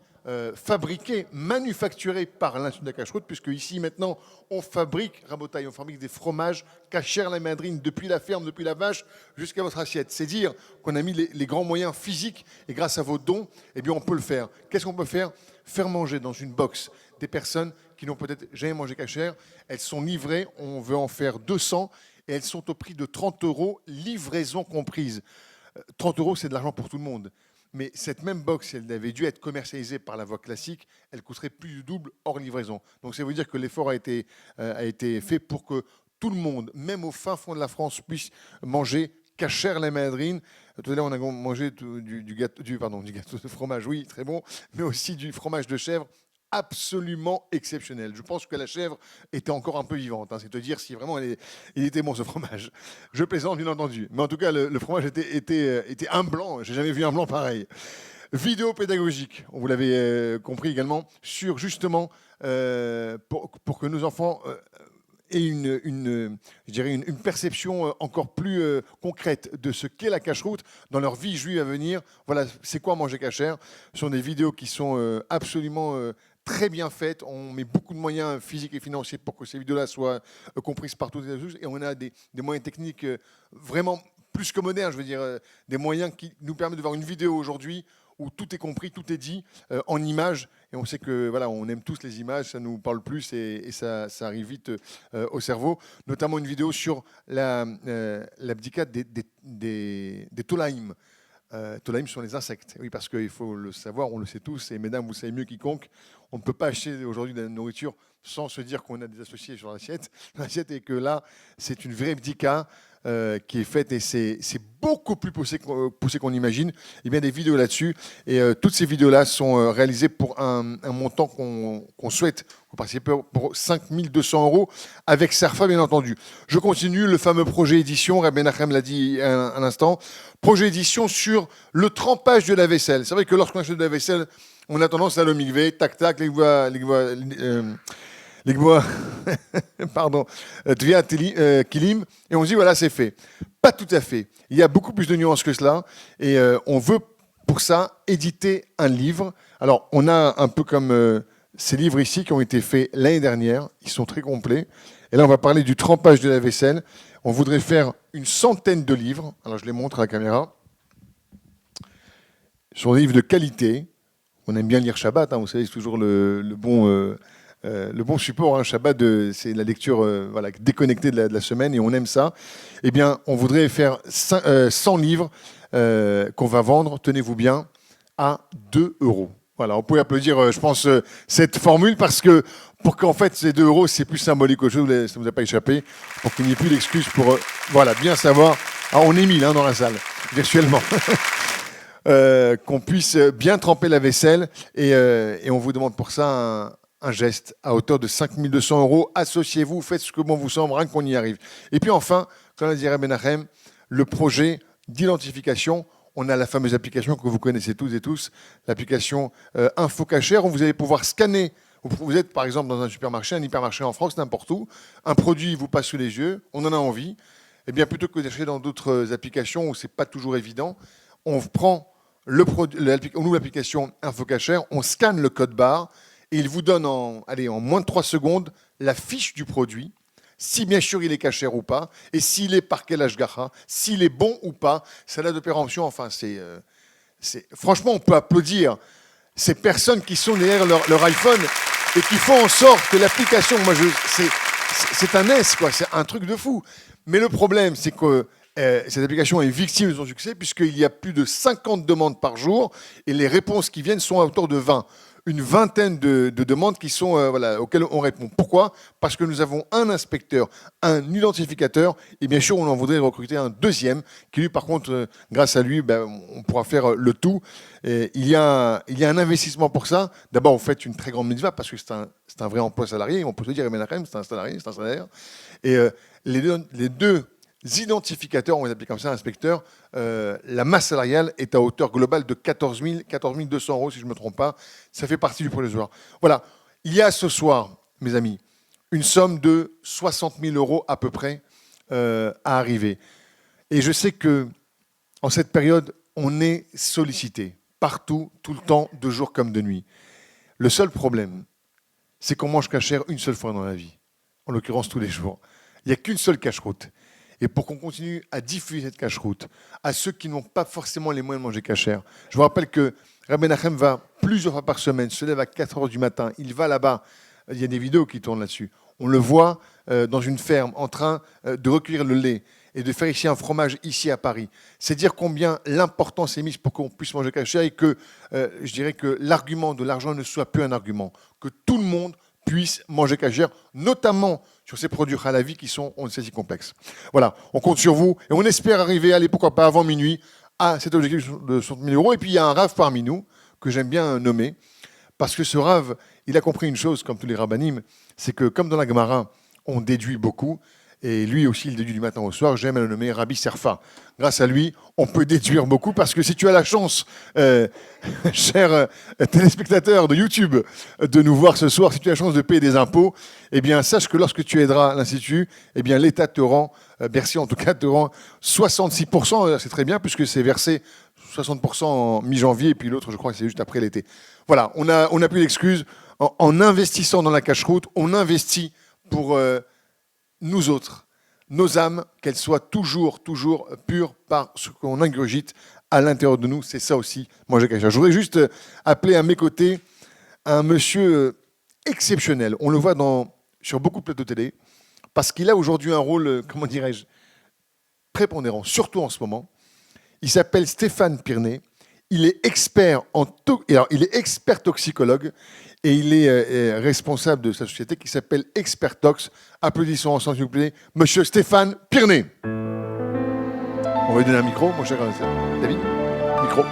fabriqués, manufacturés par l'Institut de la Cache-Route, puisque ici, maintenant, on fabrique, Rabotaille, on fabrique des fromages cachers la madrine, depuis la ferme, depuis la vache, jusqu'à votre assiette. C'est dire qu'on a mis les grands moyens physiques, et grâce à vos dons, eh bien, on peut le faire. Qu'est-ce qu'on peut faire ? Faire manger dans une box des personnes qui n'ont peut-être jamais mangé cachère. Elles sont livrées, on veut en faire 200, et elles sont au prix de 30 €, livraison comprise. 30 €, c'est de l'argent pour tout le monde. Mais cette même box, si elle avait dû être commercialisée par la voie classique, elle coûterait plus du double hors livraison. Donc ça veut dire que l'effort a été fait pour que tout le monde, même au fin fond de la France, puisse manger cachère la madrine. Tout à l'heure, on a mangé du gâteau de fromage, oui, très bon, mais aussi du fromage de chèvre, absolument exceptionnel. Je pense que la chèvre était encore un peu vivante. C'est te dire si vraiment il était bon, ce fromage. Je plaisante, bien entendu. Mais en tout cas, le fromage était un blanc. J'ai jamais vu un blanc pareil. Vidéo pédagogique, on vous l'avez compris également, sur justement pour que nos enfants aient une perception encore plus concrète de ce qu'est la cache-route dans leur vie juive à venir. Voilà, c'est quoi manger cachère ? Ce sont des vidéos qui sont absolument très bien faites. On met beaucoup de moyens physiques et financiers pour que ces vidéos-là soient comprises par toutes et tous. Et on a des moyens techniques vraiment plus que modernes, je veux dire, des moyens qui nous permettent de voir une vidéo aujourd'hui où tout est compris, tout est dit en images. Et on sait que voilà, on aime tous les images, ça nous parle plus et ça arrive vite au cerveau. Notamment une vidéo sur l'abdicat des tolaïm. Tolaïm sont les insectes. Oui, parce qu'il faut le savoir, on le sait tous, et mesdames, vous savez mieux quiconque, on ne peut pas acheter aujourd'hui de la nourriture sans se dire qu'on a des associés sur l'assiette. Et que là, c'est une vraie bdika qui est faite et c'est beaucoup plus poussé qu'on imagine. Il y a des vidéos là-dessus et toutes ces vidéos-là sont réalisées pour un montant qu'on souhaite participer pour 5 200 € avec SERFA, bien entendu. Je continue le fameux projet édition, Reb Menachem l'a dit un instant, projet édition sur le trempage de la vaisselle. C'est vrai que lorsqu'on achète de la vaisselle, on a tendance à le migver, tac, les pardon, Tvia Kilim, et on se dit voilà, c'est fait. Pas tout à fait. Il y a beaucoup plus de nuances que cela, et on veut pour ça éditer un livre. Alors, on a un peu comme ces livres ici qui ont été faits l'année dernière, ils sont très complets. Et là, on va parler du trempage de la vaisselle. On voudrait faire une centaine de livres. Alors, je les montre à la caméra. Ce sont des livres de qualité. On aime bien lire Shabbat, vous savez, c'est toujours le bon support. Shabbat, c'est la lecture déconnectée de la semaine, et on aime ça. Eh bien, on voudrait faire 100 livres qu'on va vendre, tenez-vous bien, à 2 €. Voilà, on peut applaudir, je pense, cette formule, parce que pour qu'en fait, ces 2 €, c'est plus symbolique que chose, ça ne vous a pas échappé, pour qu'il n'y ait plus d'excuses pour bien savoir. Alors, on est 1000 dans la salle, virtuellement. Qu'on puisse bien tremper la vaisselle, et on vous demande pour ça un geste à hauteur de 5 200 €. Associez-vous, faites ce que bon vous semble, rien qu'on y arrive. Et puis enfin, comme l'a dit Reb Menachem, le projet d'identification. On a la fameuse application que vous connaissez tous et tous, l'application InfoCachère, où vous allez pouvoir scanner. Vous êtes par exemple dans un supermarché, un hypermarché en France, n'importe où, un produit vous passe sous les yeux, on en a envie. Eh bien, plutôt que d'acheter dans d'autres applications où c'est pas toujours évident, on prend on ouvre l'application InfoCachère, on scanne le code barre et il vous donne en moins de 3 secondes la fiche du produit, si bien sûr il est cachère ou pas, et s'il est par quel ashgacha, s'il est bon ou pas, sa date de péremption, enfin franchement on peut applaudir ces personnes qui sont derrière leur iPhone et qui font en sorte que l'application, c'est un S, quoi, c'est un truc de fou. Mais le problème, c'est que cette application est victime de son succès puisqu'il y a plus de 50 demandes par jour et les réponses qui viennent sont à hauteur de 20. Une vingtaine de demandes qui sont, auxquelles on répond. Pourquoi ? Parce que nous avons un inspecteur, un identificateur, et bien sûr, on en voudrait recruter un deuxième, qui lui, par contre, grâce à lui, on pourra faire le tout. Et il y a un investissement pour ça. D'abord, vous faites une très grande mitzvah, parce que c'est un vrai emploi salarié. On peut se dire, Menachem, c'est un salarié, c'est un salaire. Et les deux identificateurs, on les appelle comme ça, inspecteurs, la masse salariale est à hauteur globale de 14 200 euros, si je ne me trompe pas. Ça fait partie du projet ce soir. Voilà. Il y a ce soir, mes amis, une somme de 60 000 euros à peu près à arriver. Et je sais que en cette période, on est sollicité partout, tout le temps, de jour comme de nuit. Le seul problème, c'est qu'on mange cachère une seule fois dans la vie. En l'occurrence, tous les jours. Il n'y a qu'une seule cache-route. Et pour qu'on continue à diffuser cette cache-route à ceux qui n'ont pas forcément les moyens de manger cachère, je vous rappelle que Rabbi Menachem va plusieurs fois par semaine, se lève à 4 h du matin, il va là-bas, il y a des vidéos qui tournent là-dessus. On le voit dans une ferme en train de recueillir le lait et de faire ici un fromage ici à Paris. C'est dire combien l'importance est mise pour qu'on puisse manger cachère et que je dirais que l'argument de l'argent ne soit plus un argument, que tout le monde puisse manger cachère, notamment sur ces produits halavi qui sont, on le sait, si complexes. Voilà, on compte sur vous et on espère arriver, allez, pourquoi pas avant minuit, à cet objectif de 60 000 euros. Et puis il y a un Rav parmi nous, que j'aime bien nommer, parce que ce Rav, il a compris une chose, comme tous les rabbanim, c'est que comme dans la Gemara, on déduit beaucoup, et lui aussi, il déduit du matin au soir, j'aime à le nommer Rabbi Serfa. Grâce à lui, on peut déduire beaucoup, parce que si tu as la chance, cher téléspectateur de YouTube, de nous voir ce soir, si tu as la chance de payer des impôts, eh bien, sache que lorsque tu aideras l'Institut, eh bien, l'État te rend, Bercy en tout cas, te rend 66%, c'est très bien, puisque c'est versé 60% en mi-janvier, et puis l'autre, je crois que c'est juste après l'été. Voilà, on n'a plus d'excuses. En investissant dans la cache-route, on investit pour nous autres, nos âmes, qu'elles soient toujours pures par ce qu'on ingurgite à l'intérieur de nous. C'est ça aussi, manger cachère. Je voudrais juste appeler à mes côtés un monsieur exceptionnel. On le voit sur beaucoup de plateaux télé, parce qu'il a aujourd'hui un rôle, comment dirais-je, prépondérant, surtout en ce moment. Il s'appelle Stéphane Pirnet. Il est expert il est expert toxicologue et il est responsable de sa société qui s'appelle Expertox. Applaudissons ensemble, s'il vous plaît, Monsieur Stéphane Pirnet. On va lui donner un micro, mon cher David. Micro.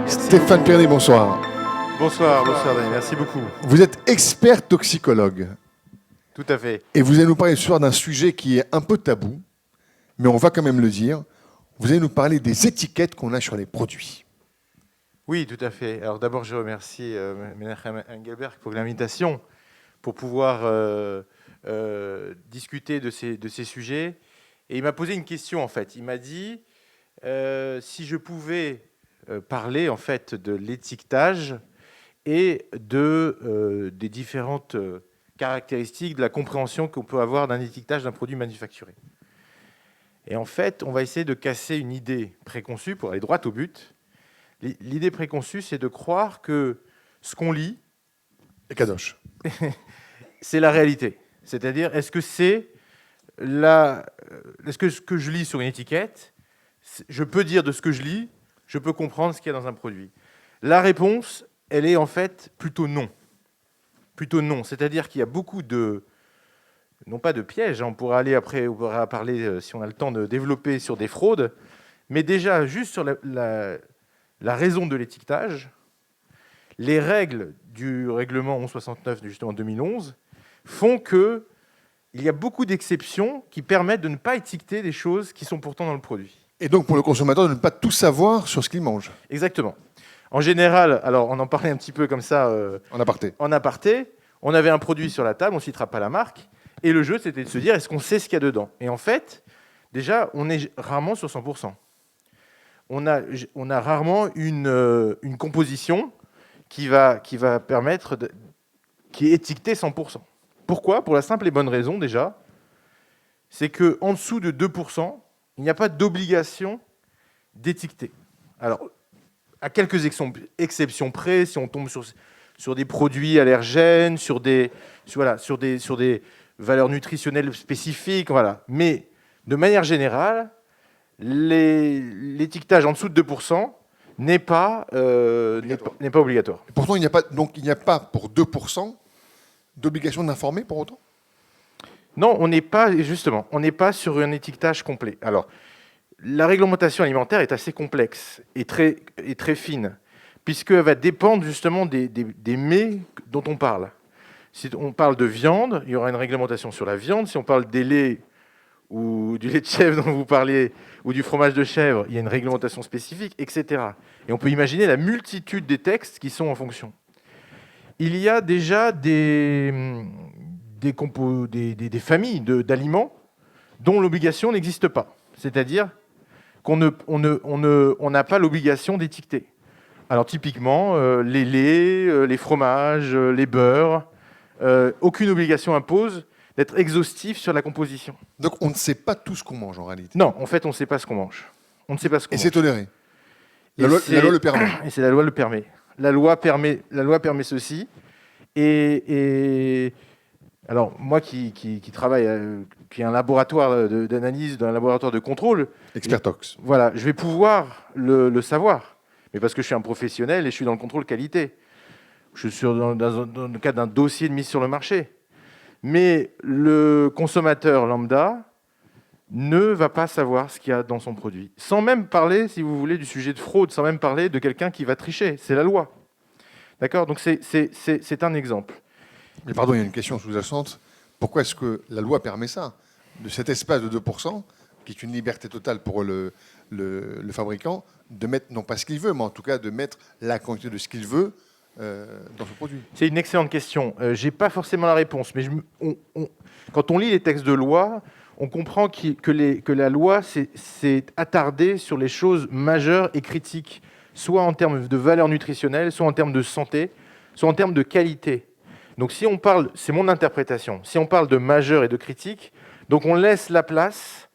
Merci. Stéphane Pirnet, bonsoir. Bonsoir Daniel, merci beaucoup. Vous êtes expert toxicologue. Tout à fait. Et vous allez nous parler ce soir d'un sujet qui est un peu tabou, mais on va quand même le dire. Vous allez nous parler des étiquettes qu'on a sur les produits. Oui, tout à fait. Alors d'abord, je remercie Menachem Engelberg pour l'invitation, pour pouvoir discuter de ces sujets. Et il m'a posé une question, en fait. Il m'a dit si je pouvais parler, en fait, de l'étiquetage et des différentes caractéristiques de la compréhension qu'on peut avoir d'un étiquetage d'un produit manufacturé. Et en fait, on va essayer de casser une idée préconçue pour aller droit au but. L'idée préconçue, c'est de croire que ce qu'on lit, Et Kadosh. c'est la réalité. C'est-à-dire, est-ce que ce que je lis sur une étiquette, je peux dire de ce que je lis, je peux comprendre ce qu'il y a dans un produit. La réponse, elle est en fait plutôt non. Plutôt non. C'est-à-dire qu'il y a beaucoup non pas de pièges, on pourra aller après, on pourra parler, si on a le temps, de développer sur des fraudes, mais déjà, juste sur la raison de l'étiquetage, les règles du règlement 1169, justement 2011, font que il y a beaucoup d'exceptions qui permettent de ne pas étiqueter des choses qui sont pourtant dans le produit. Et donc pour le consommateur de ne pas tout savoir sur ce qu'il mange, Exactement. En général, alors on en parlait un petit peu comme ça en aparté. en aparté, on avait un produit sur la table, on ne citera pas la marque, et le jeu c'était de se dire est-ce qu'on sait ce qu'il y a dedans. Et en fait, déjà, on est rarement sur 100%. On a rarement une composition qui va permettre, qui est étiquetée 100%. Pourquoi ? Pour la simple et bonne raison déjà, c'est qu'en dessous de 2%, il n'y a pas d'obligation d'étiqueter. Alors, à quelques exceptions près, si on tombe sur des produits allergènes, sur des valeurs nutritionnelles spécifiques, voilà. Mais de manière générale, l'étiquetage en dessous de 2% n'est pas obligatoire. Et pourtant, il n'y a pas pour 2% d'obligation d'informer pour autant. Non, on n'est pas sur un étiquetage complet. Alors, la réglementation alimentaire est assez complexe et très fine, puisqu'elle va dépendre justement des mets dont on parle. Si on parle de viande, il y aura une réglementation sur la viande. Si on parle des laits ou du lait de chèvre dont vous parliez, ou du fromage de chèvre, il y a une réglementation spécifique, etc. Et on peut imaginer la multitude des textes qui sont en fonction. Il y a déjà des familles d'aliments dont l'obligation n'existe pas. C'est-à-dire qu'on n'a pas l'obligation d'étiqueter. Alors typiquement, les laits, les fromages, les beurres, aucune obligation impose d'être exhaustif sur la composition. Donc on ne sait pas tout ce qu'on mange en réalité. Non, en fait, on ne sait pas ce qu'on mange. On ne sait pas ce qu'on Et mange. c'est toléré. La loi le permet. Et c'est la loi le permet. La loi permet ceci. Et alors, moi qui travaille, qui est un laboratoire d'analyse, d'un laboratoire de contrôle, Expertox. voilà, je vais pouvoir le savoir. Mais parce que je suis un professionnel et je suis dans le contrôle qualité. Je suis dans le cadre d'un dossier de mise sur le marché. Mais le consommateur lambda ne va pas savoir ce qu'il y a dans son produit. Sans même parler, si vous voulez, du sujet de fraude, sans même parler de quelqu'un qui va tricher. C'est la loi. D'accord ? Donc c'est un exemple. Mais pardon, il y a une question sous-jacente. Pourquoi est-ce que la loi permet ça ? De cet espace de 2%, qui est une liberté totale pour le fabricant, de mettre, non pas ce qu'il veut, mais en tout cas de mettre la quantité de ce qu'il veut dans son produit. C'est une excellente question. Je n'ai pas forcément la réponse, mais quand on lit les textes de loi, on comprend que la loi s'est attardée sur les choses majeures et critiques, soit en termes de valeur nutritionnelle, soit en termes de santé, soit en termes de qualité. Donc si on parle, c'est mon interprétation, si on parle de majeur et de critique, donc on laisse la place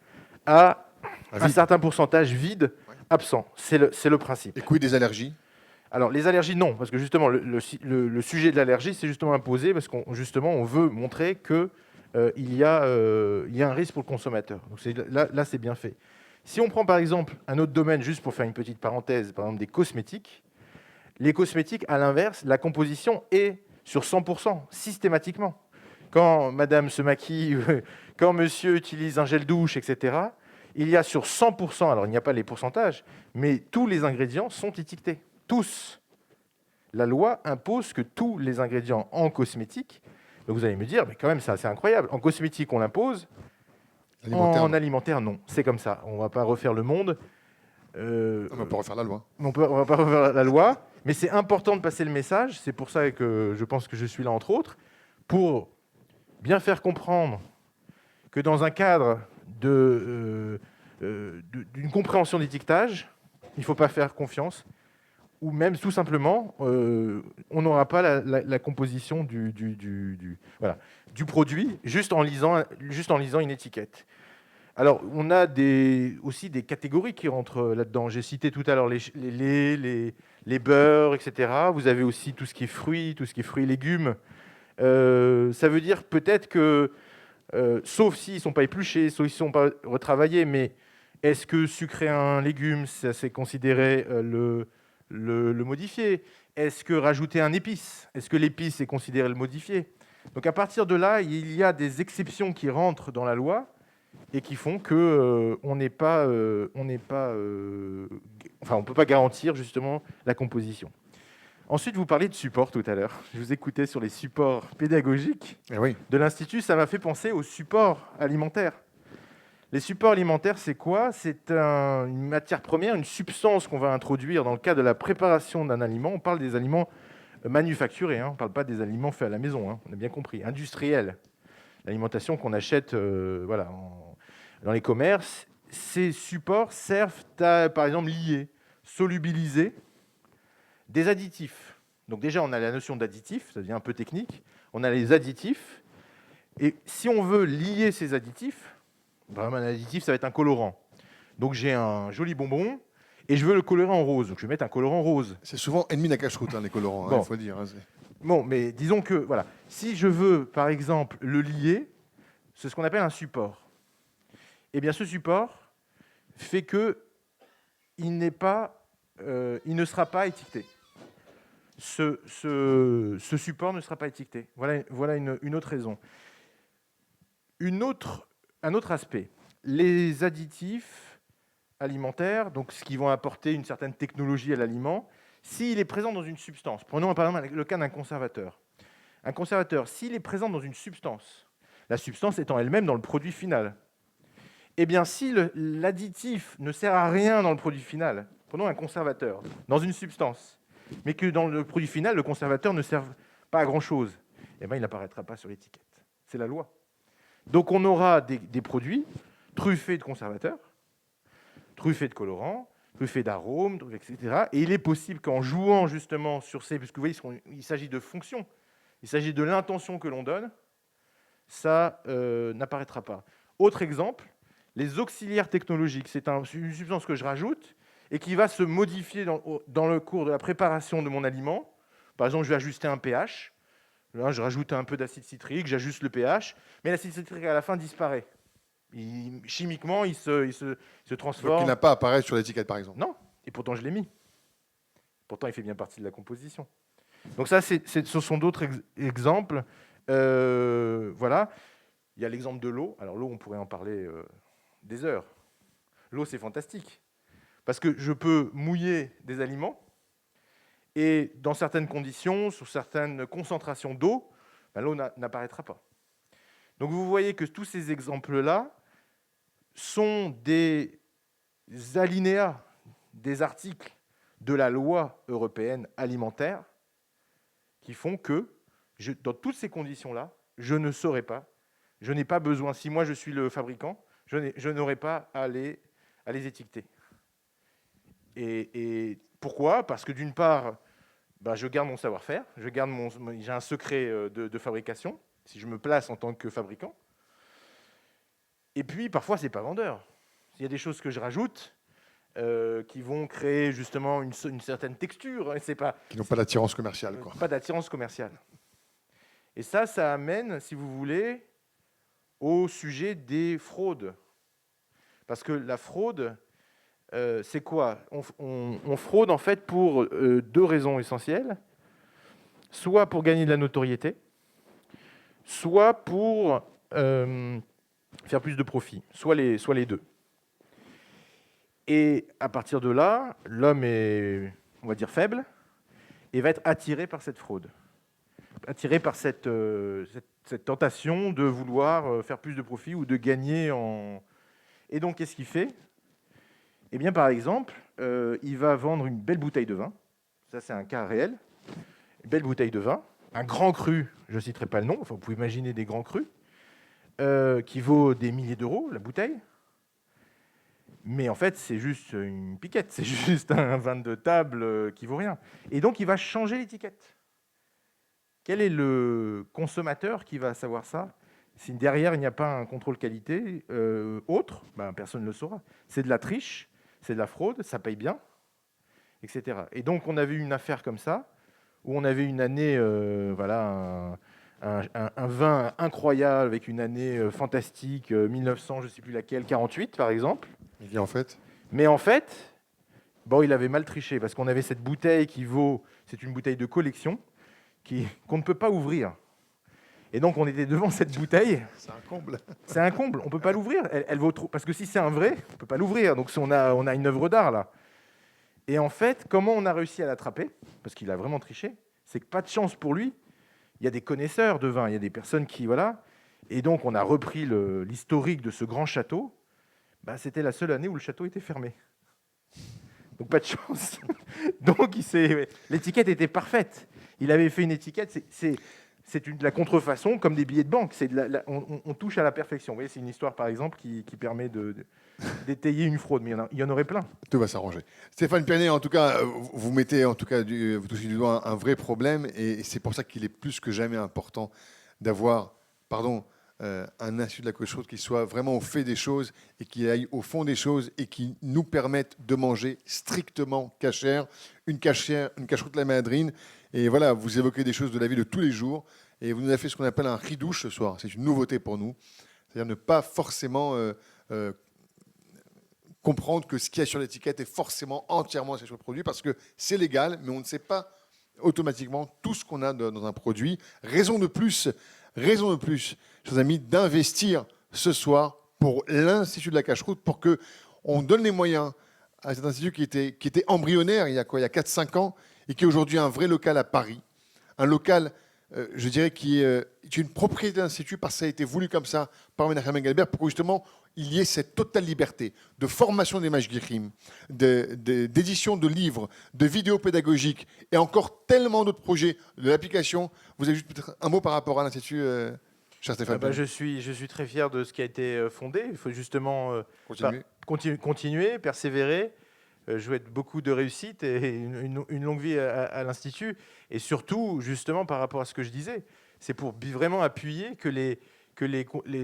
à un certain pourcentage vide, absent. C'est le principe. Et quid des allergies ? Alors les allergies, non, parce que justement le sujet de l'allergie, c'est justement imposé parce qu'on veut montrer que il y a un risque pour le consommateur. Donc là c'est bien fait. Si on prend par exemple un autre domaine, juste pour faire une petite parenthèse, par exemple des cosmétiques, les cosmétiques, à l'inverse, la composition est sur 100%, systématiquement. Quand madame se maquille, quand monsieur utilise un gel douche, etc., il y a sur 100%, alors il n'y a pas les pourcentages, mais tous les ingrédients sont étiquetés. Tous. La loi impose que tous les ingrédients en cosmétique, donc vous allez me dire, mais quand même, c'est assez incroyable. En cosmétique, on l'impose. En alimentaire, non. C'est comme ça. On ne va pas refaire le monde. On peut refaire la loi. On ne va pas refaire la loi, mais c'est important de passer le message. C'est pour ça que je pense que je suis là, entre autres, pour bien faire comprendre que dans un cadre d'une compréhension d'étiquetage, il ne faut pas faire confiance, ou même tout simplement, on n'aura pas la composition du produit juste en lisant une étiquette. Alors, on a aussi des catégories qui rentrent là-dedans. J'ai cité tout à l'heure les laits, les beurres, etc. Vous avez aussi tout ce qui est fruits, et légumes. Ça veut dire peut-être que, sauf s'ils ne sont pas épluchés, sauf s'ils ne sont pas retravaillés, mais est-ce que sucrer un légume, ça c'est considéré le modifier ? Est-ce que rajouter un épice ? Est-ce que l'épice est considéré le modifié ? Donc à partir de là, il y a des exceptions qui rentrent dans la loi et qui font que on ne peut pas garantir justement la composition. Ensuite, vous parliez de support tout à l'heure. Je vous écoutais sur les supports pédagogiques Eh oui. de l'Institut. Ça m'a fait penser aux supports alimentaires. Les supports alimentaires, c'est quoi? C'est une matière première, une substance qu'on va introduire dans le cadre de la préparation d'un aliment. On parle des aliments manufacturés, hein. On ne parle pas des aliments faits à la maison, hein. On a bien compris. Industriels. L'alimentation qu'on achète dans les commerces. Ces supports servent à, par exemple, lier, solubiliser des additifs. Donc déjà, on a la notion d'additif, ça devient un peu technique. On a les additifs. Et si on veut lier ces additifs, vraiment un additif, ça va être un colorant. Donc j'ai un joli bonbon et je veux le colorer en rose. Donc je vais mettre un colorant rose. C'est souvent ennemi de la cache-route, hein, les colorants, Bon. il faut dire. Hein, Bon, mais disons que, voilà, si je veux, par exemple, le lier, c'est ce qu'on appelle un support. Eh bien, ce support fait que il ne sera pas étiqueté. Ce support ne sera pas étiqueté. Voilà une autre raison. Un autre aspect, les additifs alimentaires, donc ce qui vont apporter une certaine technologie à l'aliment, s'il est présent dans une substance, prenons par exemple le cas d'un conservateur. Un conservateur, s'il est présent dans une substance, la substance étant elle-même dans le produit final, eh bien si l'additif ne sert à rien dans le produit final, prenons un conservateur dans une substance, mais que dans le produit final, le conservateur ne sert pas à grand-chose, eh bien il n'apparaîtra pas sur l'étiquette. C'est la loi. Donc on aura des produits truffés de conservateurs, truffés de colorants, truffés d'arômes, etc. Et il est possible qu'en jouant justement sur ces... Parce que vous voyez, il s'agit de fonctions, il s'agit de l'intention que l'on donne, ça n'apparaîtra pas. Autre exemple, les auxiliaires technologiques. C'est une substance que je rajoute et qui va se modifier dans le cours de la préparation de mon aliment. Par exemple, je vais ajuster un pH. Là, je rajoute un peu d'acide citrique, j'ajuste le pH, mais l'acide citrique à la fin disparaît. Chimiquement, il se transforme. Donc il n'a pas à apparaître sur l'étiquette, par exemple. Non, et pourtant je l'ai mis. Pourtant, il fait bien partie de la composition. Donc ça, ce sont d'autres exemples. Voilà. Il y a l'exemple de l'eau. Alors l'eau, on pourrait en parler des heures. L'eau, c'est fantastique. Parce que je peux mouiller des aliments et dans certaines conditions, sur certaines concentrations d'eau, l'eau n'apparaîtra pas. Donc vous voyez que tous ces exemples-là sont des alinéas, des articles de la loi européenne alimentaire qui font que, dans toutes ces conditions-là, je ne saurais pas, je n'ai pas besoin, si moi je suis le fabricant, je n'aurai pas à les étiqueter. Et pourquoi? Parce que d'une part, je garde mon savoir-faire, j'ai un secret de fabrication, si je me place en tant que fabricant. Et puis, parfois, ce n'est pas vendeur. Il y a des choses que je rajoute qui vont créer justement une certaine texture. Qui n'ont pas d'attirance commerciale, quoi. Pas d'attirance commerciale. Et ça amène, si vous voulez, au sujet des fraudes. Parce que la fraude, c'est quoi? On fraude en fait pour deux raisons essentielles. Soit pour gagner de la notoriété, soit pour faire plus de profit, soit les deux. Et à partir de là, l'homme est, on va dire, faible et va être attiré par cette fraude, attiré par cette tentation de vouloir faire plus de profit ou de gagner en... Et donc, qu'est-ce qu'il fait? Eh bien, par exemple, il va vendre une belle bouteille de vin. Ça, c'est un cas réel. Une belle bouteille de vin, un grand cru, je ne citerai pas le nom, enfin, vous pouvez imaginer des grands crus, qui vaut des milliers d'euros, la bouteille. Mais en fait, c'est juste une piquette, c'est juste un vin de table qui vaut rien. Et donc, il va changer l'étiquette. Quel est le consommateur qui va savoir ça? Si derrière, il n'y a pas un contrôle qualité autre, personne ne le saura. C'est de la triche, c'est de la fraude, ça paye bien, etc. Et donc, on avait une affaire comme ça, où on avait une année, un vin incroyable avec une année fantastique, 1900, je ne sais plus laquelle, 48 par exemple. Et en fait, Mais en fait, il avait mal triché parce qu'on avait cette bouteille c'est une bouteille de collection qu'on ne peut pas ouvrir. Et donc on était devant cette bouteille. c'est un comble. C'est un comble, on ne peut pas l'ouvrir. Elle vaut trop, parce que si c'est un vrai, on ne peut pas l'ouvrir. Donc on a une œuvre d'art là. Et en fait, comment on a réussi à l'attraper? Parce qu'il a vraiment triché. C'est que pas de chance pour lui. Il y a des connaisseurs de vin, il y a des personnes qui... Voilà. Et donc, on a repris l'historique de ce grand château. Bah, c'était la seule année où le château était fermé. Donc, pas de chance. Donc, l'étiquette était parfaite. Il avait fait une étiquette. C'est de la contrefaçon, comme des billets de banque. On touche à la perfection. Vous voyez, c'est une histoire, par exemple, qui permet d'étayer une fraude. Mais il y en aurait plein. Tout va s'arranger. Stéphane Pianet, en tout cas, vous mettez en tout cas vous touchez du doigt un vrai problème, et c'est pour ça qu'il est plus que jamais important d'avoir, un institut de la cache-route qui soit vraiment au fait des choses et qui aille au fond des choses et qui nous permette de manger strictement cachère, une cache-route de la Madrine. Et voilà, vous évoquez des choses de la vie de tous les jours, et vous nous avez fait ce qu'on appelle un ridouche ce soir. C'est une nouveauté pour nous, c'est-à-dire ne pas forcément comprendre que ce qu'il y a sur l'étiquette est forcément entièrement sur le produit, parce que c'est légal, mais on ne sait pas automatiquement tout ce qu'on a dans un produit. Raison de plus, chers amis, d'investir ce soir pour l'Institut de la cache-route, pour qu'on donne les moyens à cet institut qui était embryonnaire il y a 4-5 ans, et qui est aujourd'hui un vrai local à Paris. Un local, je dirais, qui est une propriété d'institut, parce que ça a été voulu comme ça par Menachem Engelbert, pour que justement il y ait cette totale liberté de formation des mashgichim, d'édition de livres, de vidéos pédagogiques, et encore tellement d'autres projets, de l'application. Vous avez juste peut-être un mot par rapport à l'Institut, cher Stéphane? Je suis très fier de ce qui a été fondé. Il faut justement continuer, persévérer. Je souhaite beaucoup de réussite et une longue vie à l'Institut. Et surtout, justement, par rapport à ce que je disais, c'est pour vraiment appuyer que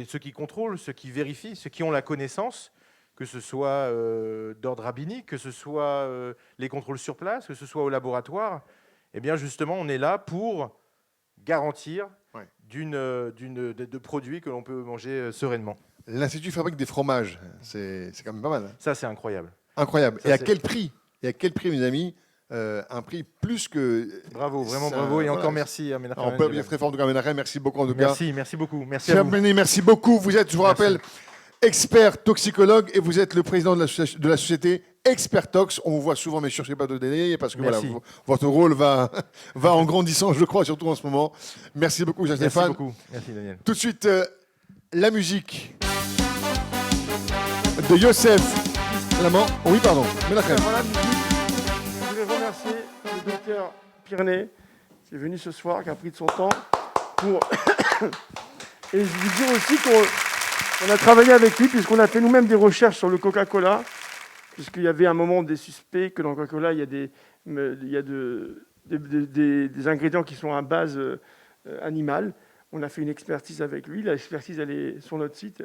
ceux qui contrôlent, ceux qui vérifient, ceux qui ont la connaissance, que ce soit d'ordre rabbinique, que ce soit les contrôles sur place, que ce soit au laboratoire, eh bien, justement, on est là pour garantir de produits que l'on peut manger sereinement. L'Institut fabrique des fromages. C'est quand même pas mal. Hein. Ça, c'est incroyable. Incroyable. Et à quel prix? Mes amis? Un prix plus que... Bravo, vraiment bravo. Et encore merci à Menachem. On peut bien très fort, en tout cas, Menachem. Merci beaucoup, en tout cas. Merci beaucoup. Merci à vous. Merci beaucoup. Vous êtes, je vous rappelle, expert toxicologue, et vous êtes le président de la société Expertox. On vous voit souvent, mais je ne sais pas de délai, parce que voilà, votre rôle va en grandissant, je crois, surtout en ce moment. Merci beaucoup, Stéphane. Merci beaucoup. Merci, Daniel. Tout de suite, la musique de Youssef Lamant. Oui, pardon. Menachem. Je voudrais remercier le docteur Pianet qui est venu ce soir, qui a pris de son temps pour... Et je veux dire aussi qu'on a travaillé avec lui, puisqu'on a fait nous-mêmes des recherches sur le Coca-Cola, puisqu'il y avait un moment des suspects que dans le Coca-Cola, il y a des ingrédients qui sont à base animale. On a fait une expertise avec lui. L'expertise, elle est sur notre site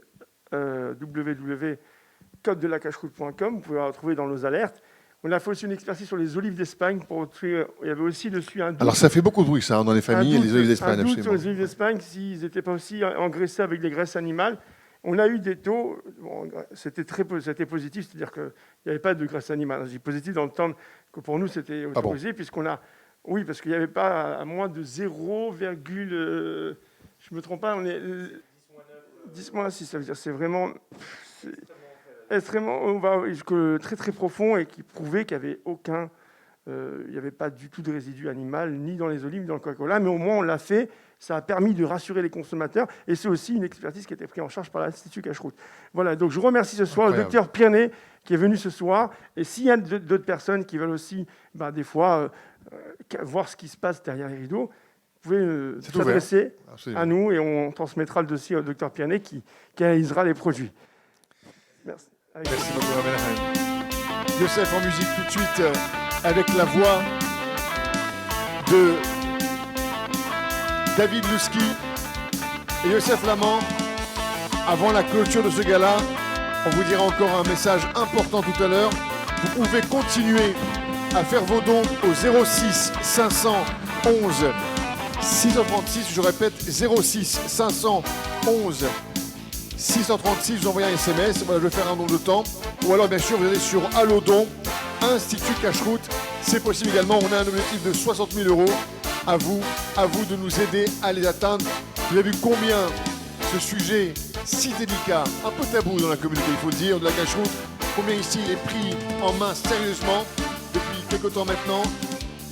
www.codedelacachroute.com. Vous pouvez la retrouver dans nos alertes. On a fait aussi une expertise sur les olives d'Espagne. Il y avait aussi dessus un doute. Alors ça fait beaucoup de bruit, ça, dans les familles, les olives d'Espagne. Un doute sur les olives d'Espagne, s'ils n'étaient pas aussi engraissés avec des graisses animales. On a eu des taux, c'était positif, c'est-à-dire qu'il n'y avait pas de graisse animale. Je dis positif dans le temps que pour nous, c'était autorisé, puisqu'on a... Oui, parce qu'il n'y avait pas à moins de 0, je ne me trompe pas, on est 10-6, ça veut dire c'est vraiment extrêmement très très profond, et qui prouvait qu'il n'y avait il n'y avait pas du tout de résidus animal, ni dans les olives, ni dans le Coca-Cola, mais au moins on l'a fait. Ça a permis de rassurer les consommateurs, et c'est aussi une expertise qui a été prise en charge par l'Institut Cache-Route. Voilà, donc je remercie ce soir le docteur Pianet qui est venu ce soir, et s'il y a d'autres personnes qui veulent aussi, des fois, voir ce qui se passe derrière les rideaux, vous pouvez s'adresser à nous, et on transmettra le dossier au docteur Pianet qui analysera les produits. Merci. Merci beaucoup, Menachem. Youssef en musique tout de suite, avec la voix de David Lusky et Youssef Lamant. Avant la clôture de ce gala, on vous dira encore un message important tout à l'heure. Vous pouvez continuer à faire vos dons au 06 511 636. Je répète, 06 511 636. Vous envoyez un SMS. Voilà, je vais faire un don de temps. Ou alors, bien sûr, vous allez sur Allodon, Institut Cache-Route. C'est possible également. On a un objectif de 60 000 €. À vous de nous aider à les atteindre. Vous avez vu combien ce sujet si délicat, un peu tabou dans la communauté, il faut le dire, de la cache-route, combien ici il est pris en main sérieusement. Depuis quelque temps maintenant.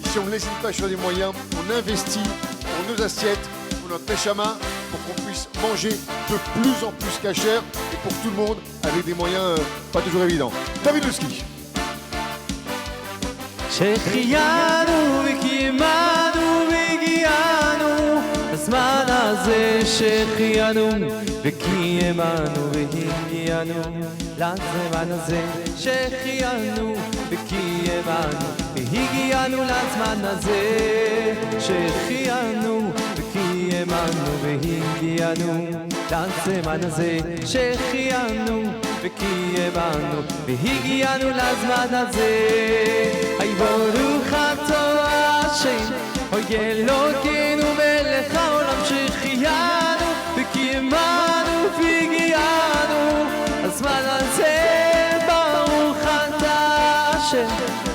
Ici, on n'hésite pas sur les moyens, on investit pour nos assiettes, pour notre neshama, pour qu'on puisse manger de plus en plus cachère et pour tout le monde avec des moyens pas toujours évidents. David Lusky. שהחיינו וקיימנו והגיענו לזמן הזה שהחיינו וקיימנו והגיענו לזמן הזה שהחיינו וקיימנו והגיענו לזמן הזה שהחיינו וקיימנו והגיענו לזמן הזה שהחיינו וקיימנו והגיענו לזמן הזה היי ברוך אתה השם אוי אלוקינו מלך העולם שהחיינו וקיימנו והגיענו לזמן הזה ברוך אתה השם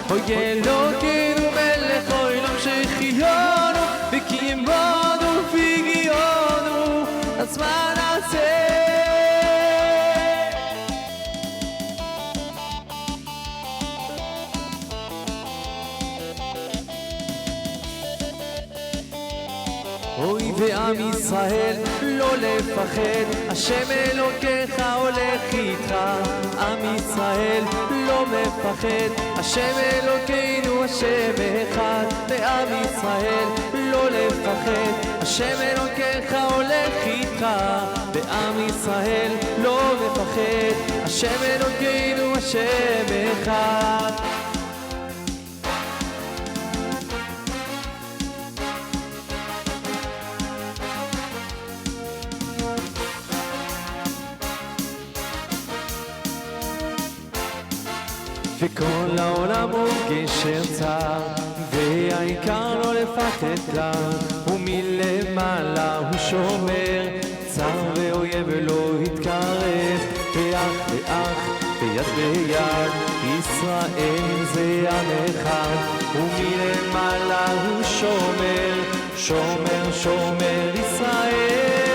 אוי אלוקינו מלך העולם שהחיינו וקיימנו והגיענו לזמן הזה אוי ועם ישראל לא לפחד השם אלוקיך הולך איתך עם ישראל לא מפחד השם אלוקינו השם אחד ועם ישראל לא לפחד השם אלוקיך הולך איתך ועם ישראל לא מפחד השם אלוקינו השם אחד וכל העולם הוא גשר צר והעיקר לא לפחד כלל ומלמעלה הוא שומר צר ואויב לא יתקרב ואח ואח ויד ביד ישראל זה עם אחד ומלמעלה הוא שומר שומר שומר ישראל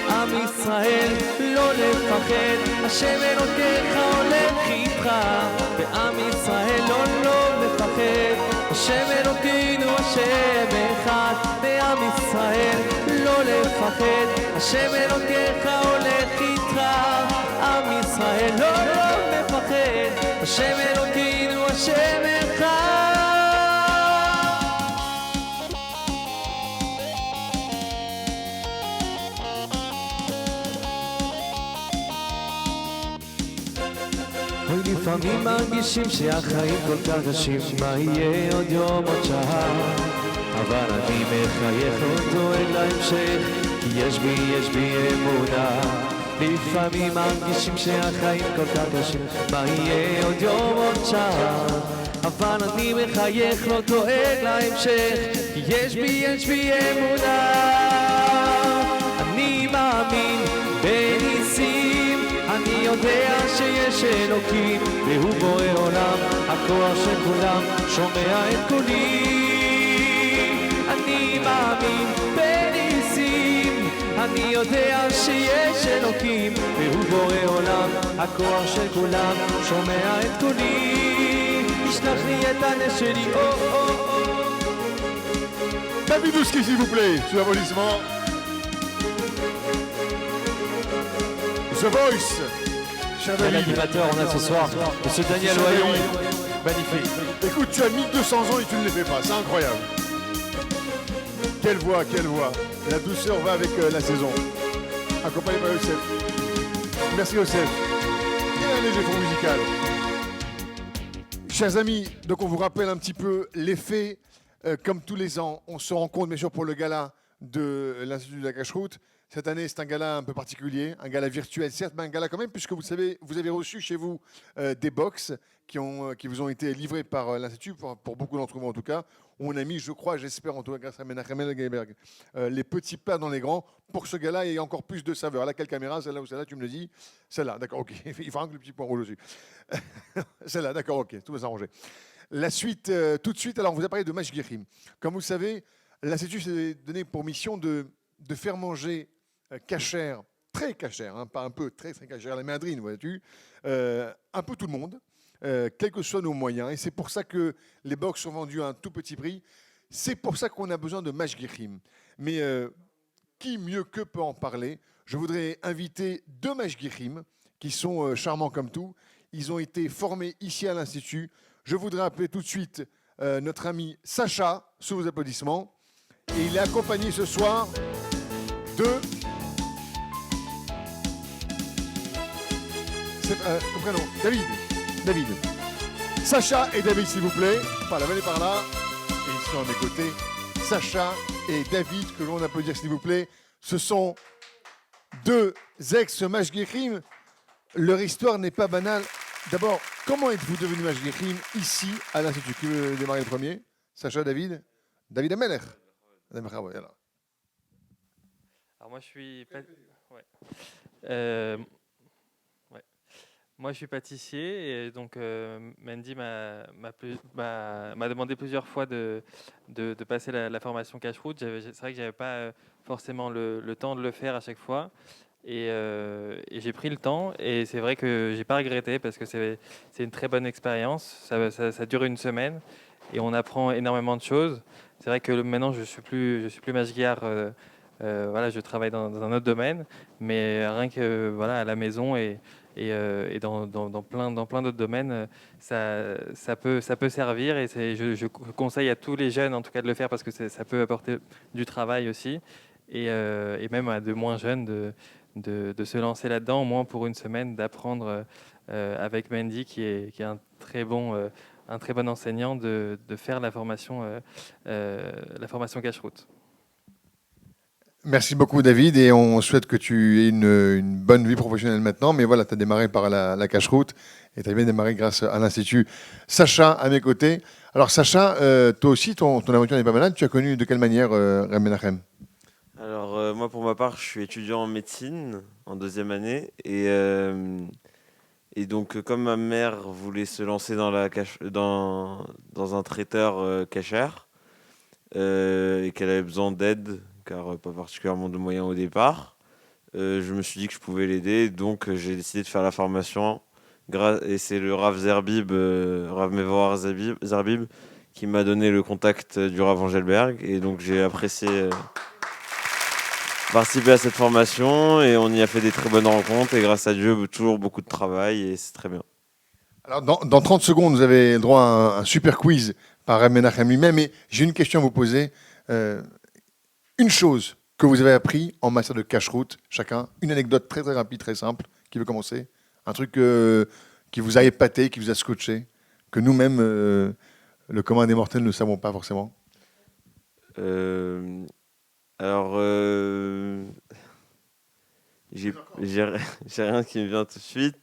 עם ישראל לא לפחד השם אלוקיך הולך איתך ועם ישראל לא מפחד השם אלוקינו השם אחד ועם ישראל לא לפחד השם אלוקיך הולך איתך עם ישראל לא מפחד השם אלוקינו השם אחד לפעמים מרגישים שהחיים כל כך קשים מה יהיה עוד יום עוד שעה אבל אני מחייך אותו אל ההמשך כי יש בי אמונה לפעמים מרגישים שהחיים כל כך קשים מה יהיה עוד יום עוד שעה אבל אני מחייך אותו אל ההמשך כי יש בי אמונה אני מאמין בניסים אני יודע שיש אלוקים והוא בורא עולם הכוח של כולם שומע את קולי אני מאמין בניסים אני יודע שיש אלוקים והוא בורא עולם הכוח של כולם שומע את קולי ישלח לי את הנס שלי David Lusky, s'il vous plaît, sous l'applaudissement. The Voice, cher Quel David. animateur on a ce soir, monsieur Daniel Oyon. Magnifique. Écoute, tu as 1200 ans et tu ne les fais pas, c'est incroyable. Quelle voix, quelle voix. La douceur va avec la saison. Accompagné par Youssef. Merci Youssef. Et un léger fond musical. Chers amis, donc on vous rappelle un petit peu l'effet. Comme tous les ans, on se rencontre bien sûr pour le gala de l'Institut de la Cache-Route. Cette année, c'est un gala un peu particulier, un gala virtuel, certes, mais un gala quand même, puisque vous savez, vous avez reçu chez vous des box qui vous ont été livrés par l'Institut, pour beaucoup d'entre vous en tout cas, où on a mis, je crois, j'espère en tout cas, grâce à Menachem Elgeberg, les petits plats dans les grands, pour que ce gala ait encore plus de saveur. Là, quelle caméra? Celle-là ou celle-là? Tu me le dis? Celle-là, d'accord, ok. Il faut que le petit point rouge dessus. Celle-là, d'accord, ok, tout va s'arranger. La suite, tout de suite, alors on vous a parlé de Mashgirim. Comme vous le savez, l'Institut s'est donné pour mission de faire manger cachère, très cachère, hein, pas un peu, très très cachère, la méadrine, vois-tu, un peu tout le monde. quels que soient nos moyens. Et c'est pour ça que les box sont vendus à un tout petit prix. C'est pour ça qu'on a besoin de mashgichim. Mais qui mieux que peut en parler? Je voudrais inviter 2 mashgichim qui sont charmants comme tout. Ils ont été formés ici à l'Institut. Je voudrais appeler tout de suite notre ami Sacha, sous vos applaudissements. Et il est accompagné ce soir de... Ton prénom, David. David. Sacha et David, s'il vous plaît. Par là, venez par là. Et ils sont à mes côtés. Sacha et David, que l'on applaudit, s'il vous plaît. Ce sont 2 ex-mashgichim. Leur histoire n'est pas banale. D'abord, comment êtes-vous devenu mashgichim ici à l'Institut? Qui veut démarrer le premier? Sacha, David? David Ameler. Voilà. Alors moi je suis moi je suis pâtissier et donc Mandy m'a demandé plusieurs fois de passer la formation cache-route. C'est vrai que j'avais pas forcément le temps de le faire à chaque fois et j'ai pris le temps et c'est vrai que j'ai pas regretté parce que c'est une très bonne expérience. Ça dure une semaine et on apprend énormément de choses. C'est vrai que maintenant je suis plus mashgiach. Voilà, je travaille dans un autre domaine, mais rien que voilà à la maison et dans plein d'autres domaines, ça peut servir et je conseille à tous les jeunes en tout cas de le faire parce que ça peut apporter du travail aussi et même à de moins jeunes de se lancer là-dedans au moins pour une semaine, d'apprendre avec Mandy qui est un très bon enseignant de faire la formation cache-route. Merci beaucoup David et on souhaite que tu aies une bonne vie professionnelle maintenant. Mais voilà, tu as démarré par la cache-route et tu as bien démarré grâce à l'Institut. Sacha à mes côtés. Alors Sacha, toi aussi, ton aventure n'est pas malade. Tu as connu de quelle manière Reb Menachem? Alors moi pour ma part, je suis étudiant en médecine en 2e année et donc comme ma mère voulait se lancer dans un traiteur cachère et qu'elle avait besoin d'aide car pas particulièrement de moyens au départ. Je me suis dit que je pouvais l'aider, donc j'ai décidé de faire la formation. Et c'est le Rav Zerbib, Rav Mevoar Zerbib, qui m'a donné le contact du Rav Angelberg. Et donc j'ai apprécié participer à cette formation et on y a fait des très bonnes rencontres. Et grâce à Dieu, toujours beaucoup de travail et c'est très bien. Alors dans 30 secondes, vous avez droit à un super quiz par Reb Menachem lui-même. Et j'ai une question à vous poser. Une chose que vous avez appris en matière de cache-route, chacun, une anecdote très très rapide, très simple, qui veut commencer? Un truc qui vous a épaté, qui vous a scotché, que nous-mêmes, le commun des mortels, ne savons pas forcément. Alors, j'ai rien qui me vient tout de suite.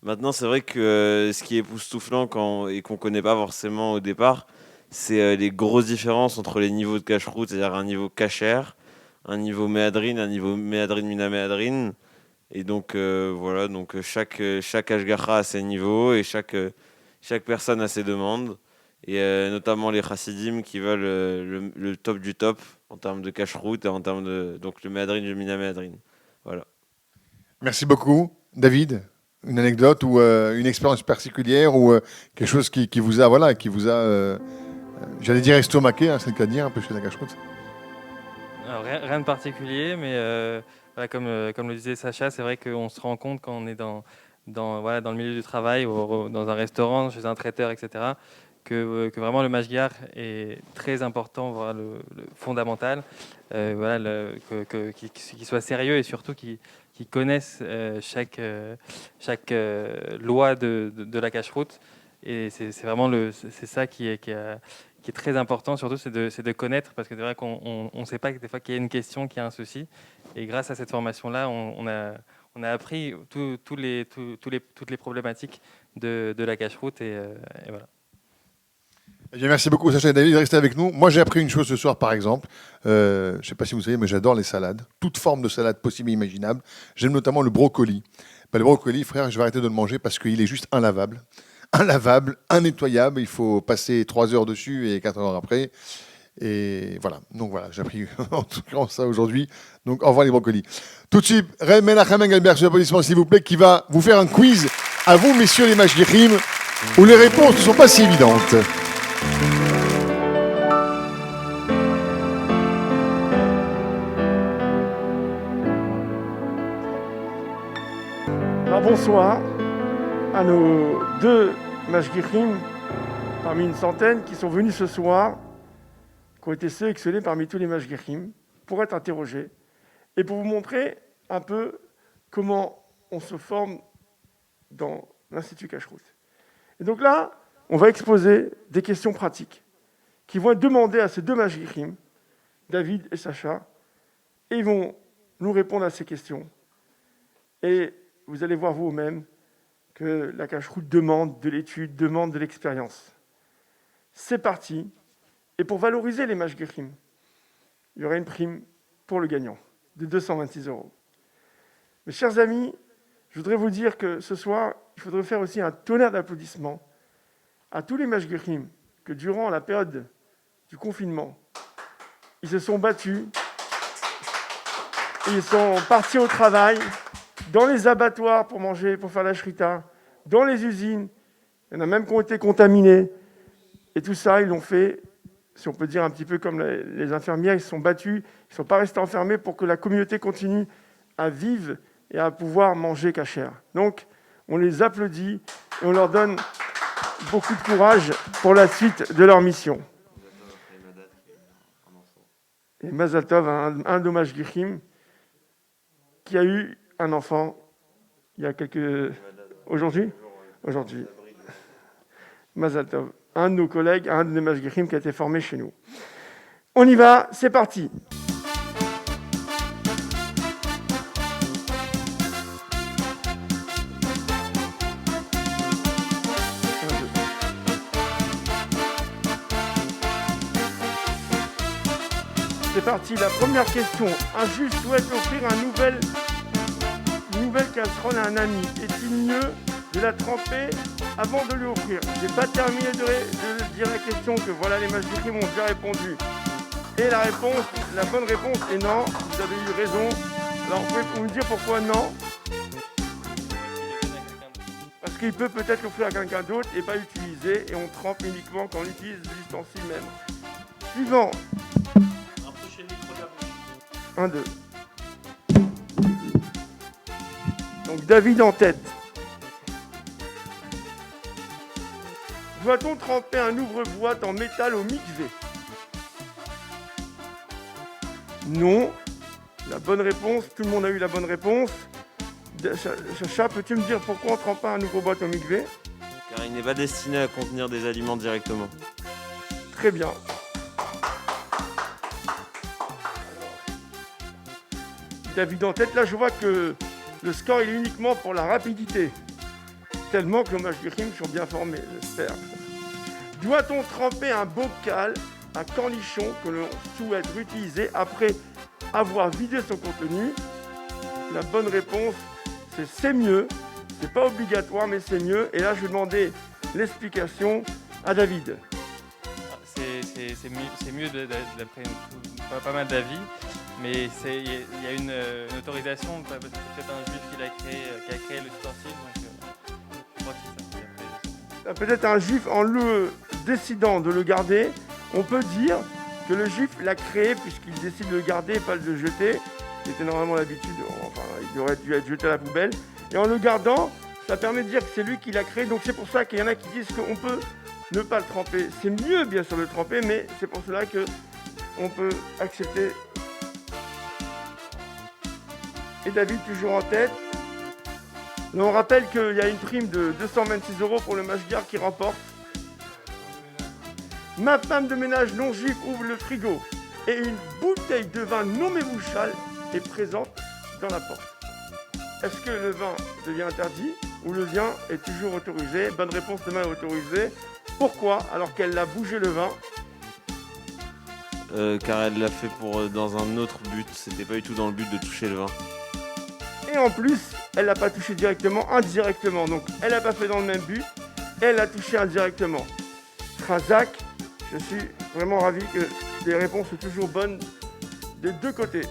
Maintenant, c'est vrai que ce qui est époustouflant et qu'on connaît pas forcément au départ, c'est les grosses différences entre les niveaux de cache-route, c'est-à-dire un niveau cachère, un niveau méadrine, un niveau méadrine mina méadrine. Et donc voilà, donc chaque ashgacha a ses niveaux et chaque personne a ses demandes. Et notamment les chassidim qui veulent le top du top en termes de cache-route et en termes de donc le méadrine et le mina méadrine. Voilà. Merci beaucoup, David. Une anecdote ou une expérience particulière ou quelque chose qui vous a j'allais dire estomaqué, hein, c'est le cas de dire, un peu chez la cache-route. Alors, rien de particulier, mais voilà, comme le disait Sacha, c'est vrai qu'on se rend compte quand on est dans le milieu du travail, ou dans un restaurant, chez un traiteur, etc., que vraiment le mashgiach est très important, voire le fondamental, qu'il soit sérieux et surtout qu'il connaisse chaque loi de la cache-route. Et c'est vraiment c'est ça qui est très important, surtout c'est de connaître, parce que c'est vrai qu'on ne sait pas que des fois qu'il y a une question, qu'il y a un souci. Et grâce à cette formation-là, on a appris toutes les problématiques de la cache-route et voilà. Eh bien, merci beaucoup Sacha et David de rester avec nous. Moi j'ai appris une chose ce soir par exemple, je ne sais pas si vous savez mais j'adore les salades, toute forme de salade possible et imaginable. J'aime notamment le brocoli. Le brocoli, frère, je vais arrêter de le manger parce qu'il est juste inlavable, innettoyable, il faut passer 3 heures dessus et 4 heures après. Et voilà, donc voilà, j'ai appris en tout cas ça aujourd'hui. Donc au revoir les brocolis. Tout de suite, Reb Menachem Engelberg, sur l'applaudissement s'il vous plaît, qui va vous faire un quiz à vous messieurs les mashgichim. où les réponses ne sont pas si évidentes. Alors bonsoir à nos deux Mashgichim parmi une centaine qui sont venus ce soir, qui ont été sélectionnés parmi tous les Mashgichim pour être interrogés et pour vous montrer un peu comment on se forme dans l'Institut Kashrut. Et donc là, on va exposer des questions pratiques qui vont être demandées à ces deux Mashgichim, David et Sacha, et ils vont nous répondre à ces questions. Et vous allez voir vous-même que la Kashrut demande de l'étude, demande de l'expérience. C'est parti. Et pour valoriser les Mashgichim, il y aura une prime pour le gagnant de 226 €. Mes chers amis, je voudrais vous dire que ce soir, il faudrait faire aussi un tonnerre d'applaudissements à tous les Mashgichim que durant la période du confinement, ils se sont battus, ils sont partis au travail, dans les abattoirs pour manger, pour faire la shrita, dans les usines, il y en a même qui ont été contaminés. Et tout ça, ils l'ont fait, si on peut dire un petit peu comme les infirmières, ils se sont battus, ils ne sont pas restés enfermés pour que la communauté continue à vivre et à pouvoir manger kasher. Donc, on les applaudit et on leur donne beaucoup de courage pour la suite de leur mission. Et Mazal Tov, un de Mashgichim, qui a eu un enfant il y a quelques... Aujourd'hui. Mazal Tov. Un de nos collègues, un de nos Mashgichim qui a été formé chez nous. On y va, c'est parti. C'est parti, la première question. Un juge souhaite offrir une nouvelle casserole à un ami. Est-il mieux de la tremper avant de lui offrir? Je n'ai pas terminé de dire la question que voilà, les Mashgichim ont déjà répondu. Et la bonne réponse est non. Vous avez eu raison. Alors, vous pouvez me dire pourquoi non? Parce qu'il peut peut-être l'offrir à quelqu'un d'autre et pas l'utiliser. Et on trempe uniquement quand on utilise l'ustensile même. Suivant. 1, 2. Donc David en tête. Doit-on tremper un ouvre-boîte en métal au mikvé? Non. La bonne réponse, tout le monde a eu la bonne réponse. Chacha, peux-tu me dire pourquoi on ne trempe pas un ouvre-boîte au mikvé? Car il n'est pas destiné à contenir des aliments directement. Très bien. David en tête, là je vois que le score il est uniquement pour la rapidité. Tellement que les Mashgichim sont bien formés, j'espère. Doit-on tremper un bocal à cornichons que l'on souhaite réutiliser après avoir vidé son contenu? La bonne réponse, c'est mieux. C'est pas obligatoire, mais c'est mieux. Et là, je vais demander l'explication à David. C'est mieux d'après pas mal d'avis, mais il y a une autorisation, parce que c'est peut-être un juif qui a créé l'ustensile, donc je crois que c'est ça. Peut-être un juif, en le décidant de le garder, on peut dire que le juif l'a créé puisqu'il décide de le garder et pas de le jeter. C'était normalement l'habitude, enfin, il aurait dû être jeté à la poubelle. Et en le gardant, ça permet de dire que c'est lui qui l'a créé. Donc c'est pour ça qu'il y en a qui disent qu'on peut ne pas le tremper. C'est mieux bien sûr de le tremper, mais c'est pour cela qu'on peut accepter. Et David toujours en tête. Là, on rappelle qu'il y a une prime de 226 € pour le Mashgar qui remporte. Ma femme de ménage non juive ouvre le frigo et une bouteille de vin non mémouchal est présente dans la porte. Est-ce que le vin devient interdit ou le vin est toujours autorisé? Bonne réponse, le vin est autorisé. Pourquoi? Alors qu'elle l'a bougé le vin. Car elle l'a fait dans un autre but. C'était pas du tout dans le but de toucher le vin. Et en plus, elle l'a pas touché directement, indirectement. Donc elle l'a pas fait dans le même but, elle l'a touché indirectement. Razak, je suis vraiment ravi que les réponses soient toujours bonnes des deux côtés.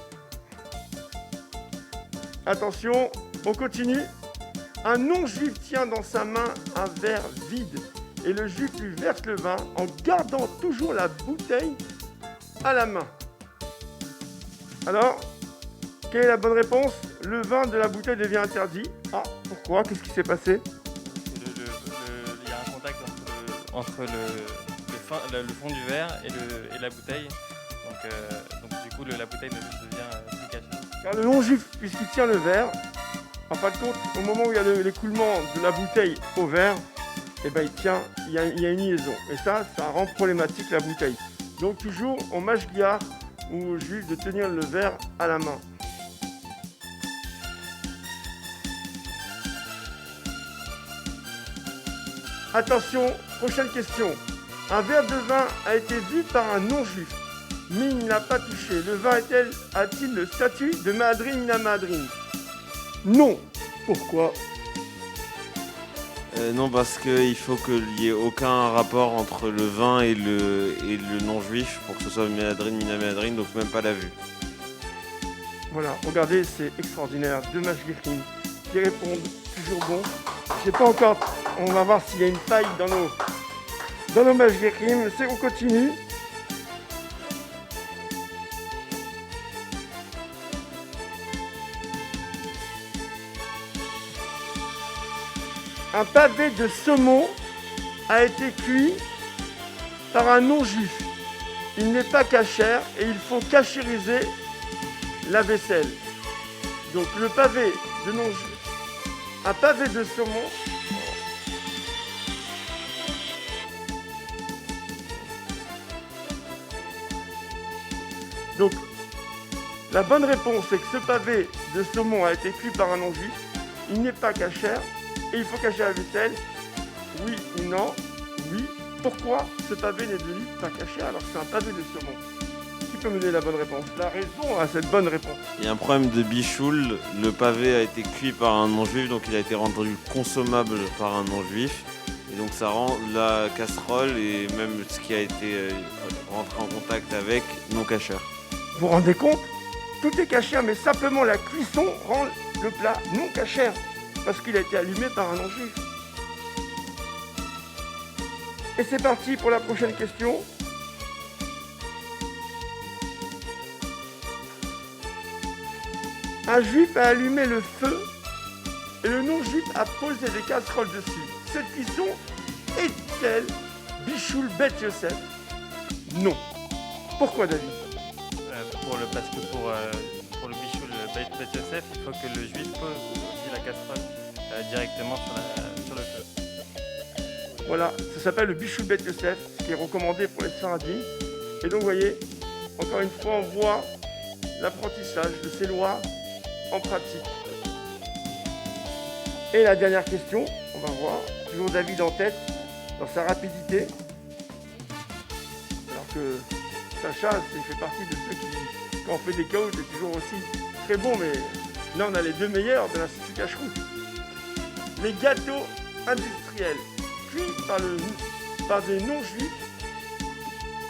Attention, on continue. Un non-juif tient dans sa main un verre vide et le juif lui verse le vin en gardant toujours la bouteille à la main. Alors, quelle est la bonne réponse? Le vin de la bouteille devient interdit. Ah, pourquoi? Qu'est-ce qui s'est passé? Il y a un contact entre le fond du verre et la bouteille. Donc du coup, la bouteille devient plus cachée. Car le non-juif, puisqu'il tient le verre, en fin de compte, au moment où il y a l'écoulement de la bouteille au verre, eh ben, il y a une liaison. Et ça rend problématique la bouteille. Donc toujours, on mashgiach ou au juif de tenir le verre à la main. Attention, prochaine question. Un verre de vin a été vu par un non-juif, mais il ne l'a pas touché. Le vin a-t-il le statut de Mahadrin mina Mahadrin? Non. Pourquoi? Non, parce qu'il faut qu'il n'y ait aucun rapport entre le vin et le non-juif pour que ce soit Méhadrin, Mina Méhadrin, donc même pas la vue. Voilà, regardez, c'est extraordinaire. Deux mashgichim qui répondent toujours bon. Je sais pas encore, on va voir s'il y a une faille dans nos mashgichim. On continue. Un pavé de saumon a été cuit par un non-juif. Il n'est pas cachère et il faut cachériser la vaisselle. Donc le pavé de non-juif, un pavé de saumon. Donc la bonne réponse c'est que ce pavé de saumon a été cuit par un non-juif. Il n'est pas cachère. Et il faut cacher la vaisselle. Oui ou non? Oui. Pourquoi ce pavé n'est devenu pas caché alors que c'est un pavé de saumon? Qui peut me donner la bonne réponse? La raison à cette bonne réponse. Il y a un problème de bichoul. Le pavé a été cuit par un non-juif, donc il a été rendu consommable par un non-juif. Et donc ça rend la casserole et même ce qui a été rentré en contact avec non cachère. Vous vous rendez compte? Tout est cachère, mais simplement la cuisson rend le plat non cachère. Parce qu'il a été allumé par un non-juif. Et c'est parti pour la prochaine question. Un juif a allumé le feu et le non-juif a posé des casseroles dessus. Cette cuisson est-elle Bichoul Bet Yosef? Non. Pourquoi, David? Parce que pour le bichoul Bet Yosef, il faut que le juif pose aussi la casserole directement sur le feu. Voilà, ça s'appelle le Bichoul Bet Yosef, ce qui est recommandé pour les Sfaradim. Et donc, vous voyez, encore une fois, on voit l'apprentissage de ces lois en pratique. Et la dernière question, on va voir, toujours David en tête, dans sa rapidité. Alors que Sacha, il fait partie de ceux qui, quand on fait des chaos, c'est toujours aussi très bon, mais là on a les deux meilleurs de l'Institut Cacheroute. Les gâteaux industriels cuits par des non-juifs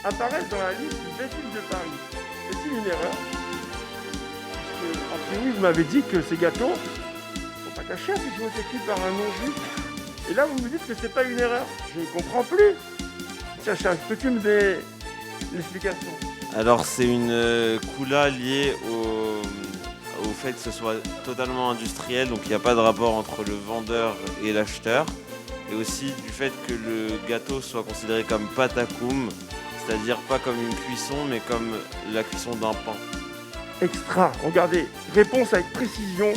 apparaissent dans la liste du Beth-Din de Paris. C'est une erreur. Parce que, a priori, vous m'avez dit que ces gâteaux ne sont pas cachés puisqu'ils ont été cuits par un non-juif. Et là, vous me dites que c'est pas une erreur. Je ne comprends plus. Sacha, peux-tu me donner l'explication? Alors c'est une coula liée au fait que ce soit totalement industriel, donc il n'y a pas de rapport entre le vendeur et l'acheteur, et aussi du fait que le gâteau soit considéré comme patakoum, c'est-à-dire pas comme une cuisson, mais comme la cuisson d'un pain. Extra, regardez, réponse avec précision.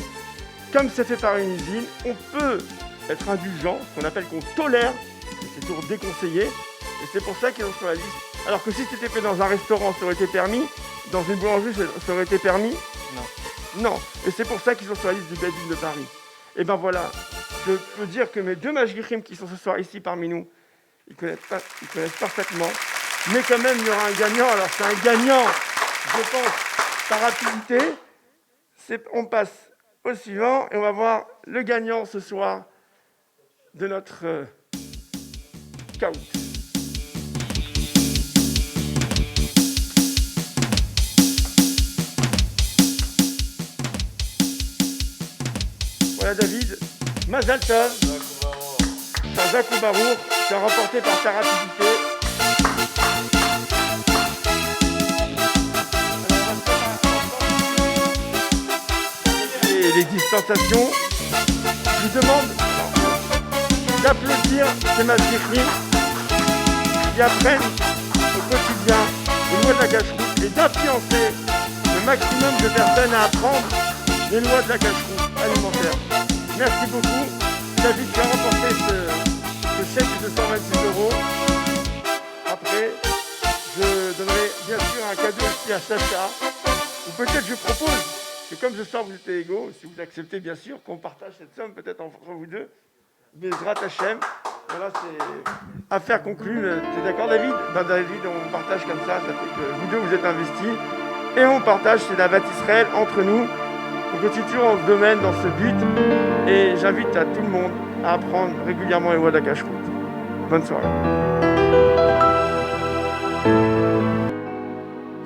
Comme c'est fait par une usine, on peut être indulgent, ce qu'on appelle qu'on tolère, et c'est toujours déconseillé, et c'est pour ça qu'ils sont sur la liste. Alors que si c'était fait dans un restaurant, ça aurait été permis, dans une boulangerie, ça aurait été permis? Non. Et c'est pour ça qu'ils sont sur la liste du Beth-Din de Paris. Et ben voilà, je peux dire que mes deux mashgichim qui sont ce soir ici parmi nous, ils connaissent parfaitement, mais quand même il y aura un gagnant. Alors c'est un gagnant, je pense, par rapidité. On passe au suivant et on va voir le gagnant ce soir de notre scout. Voilà David, Mazal Tov, Chazak ou Baruch, c'est remporté par sa rapidité. Les dispensations, je vous demande d'applaudir ces masqueries qui apprennent au quotidien les lois de la cache-route et d'influencer le maximum de personnes à apprendre les lois de la cache-route alimentaire. Merci beaucoup. David, tu as remporté ce chèque de 226 €. Après, je donnerai bien sûr un cadeau aussi à Sacha. Ou peut-être je propose que comme ce soir vous êtes égaux, si vous acceptez bien sûr, qu'on partage cette somme peut-être entre vous deux. Bezrat Hachem. Voilà, c'est affaire conclue. Tu es d'accord David? David, on partage comme ça fait que vous deux vous êtes investis. Et on partage, c'est la Vat Israël entre nous. On continue toujours dans ce domaine, dans ce but. Et j'invite à tout le monde à apprendre régulièrement les lois de la cache-route. Bonne soirée.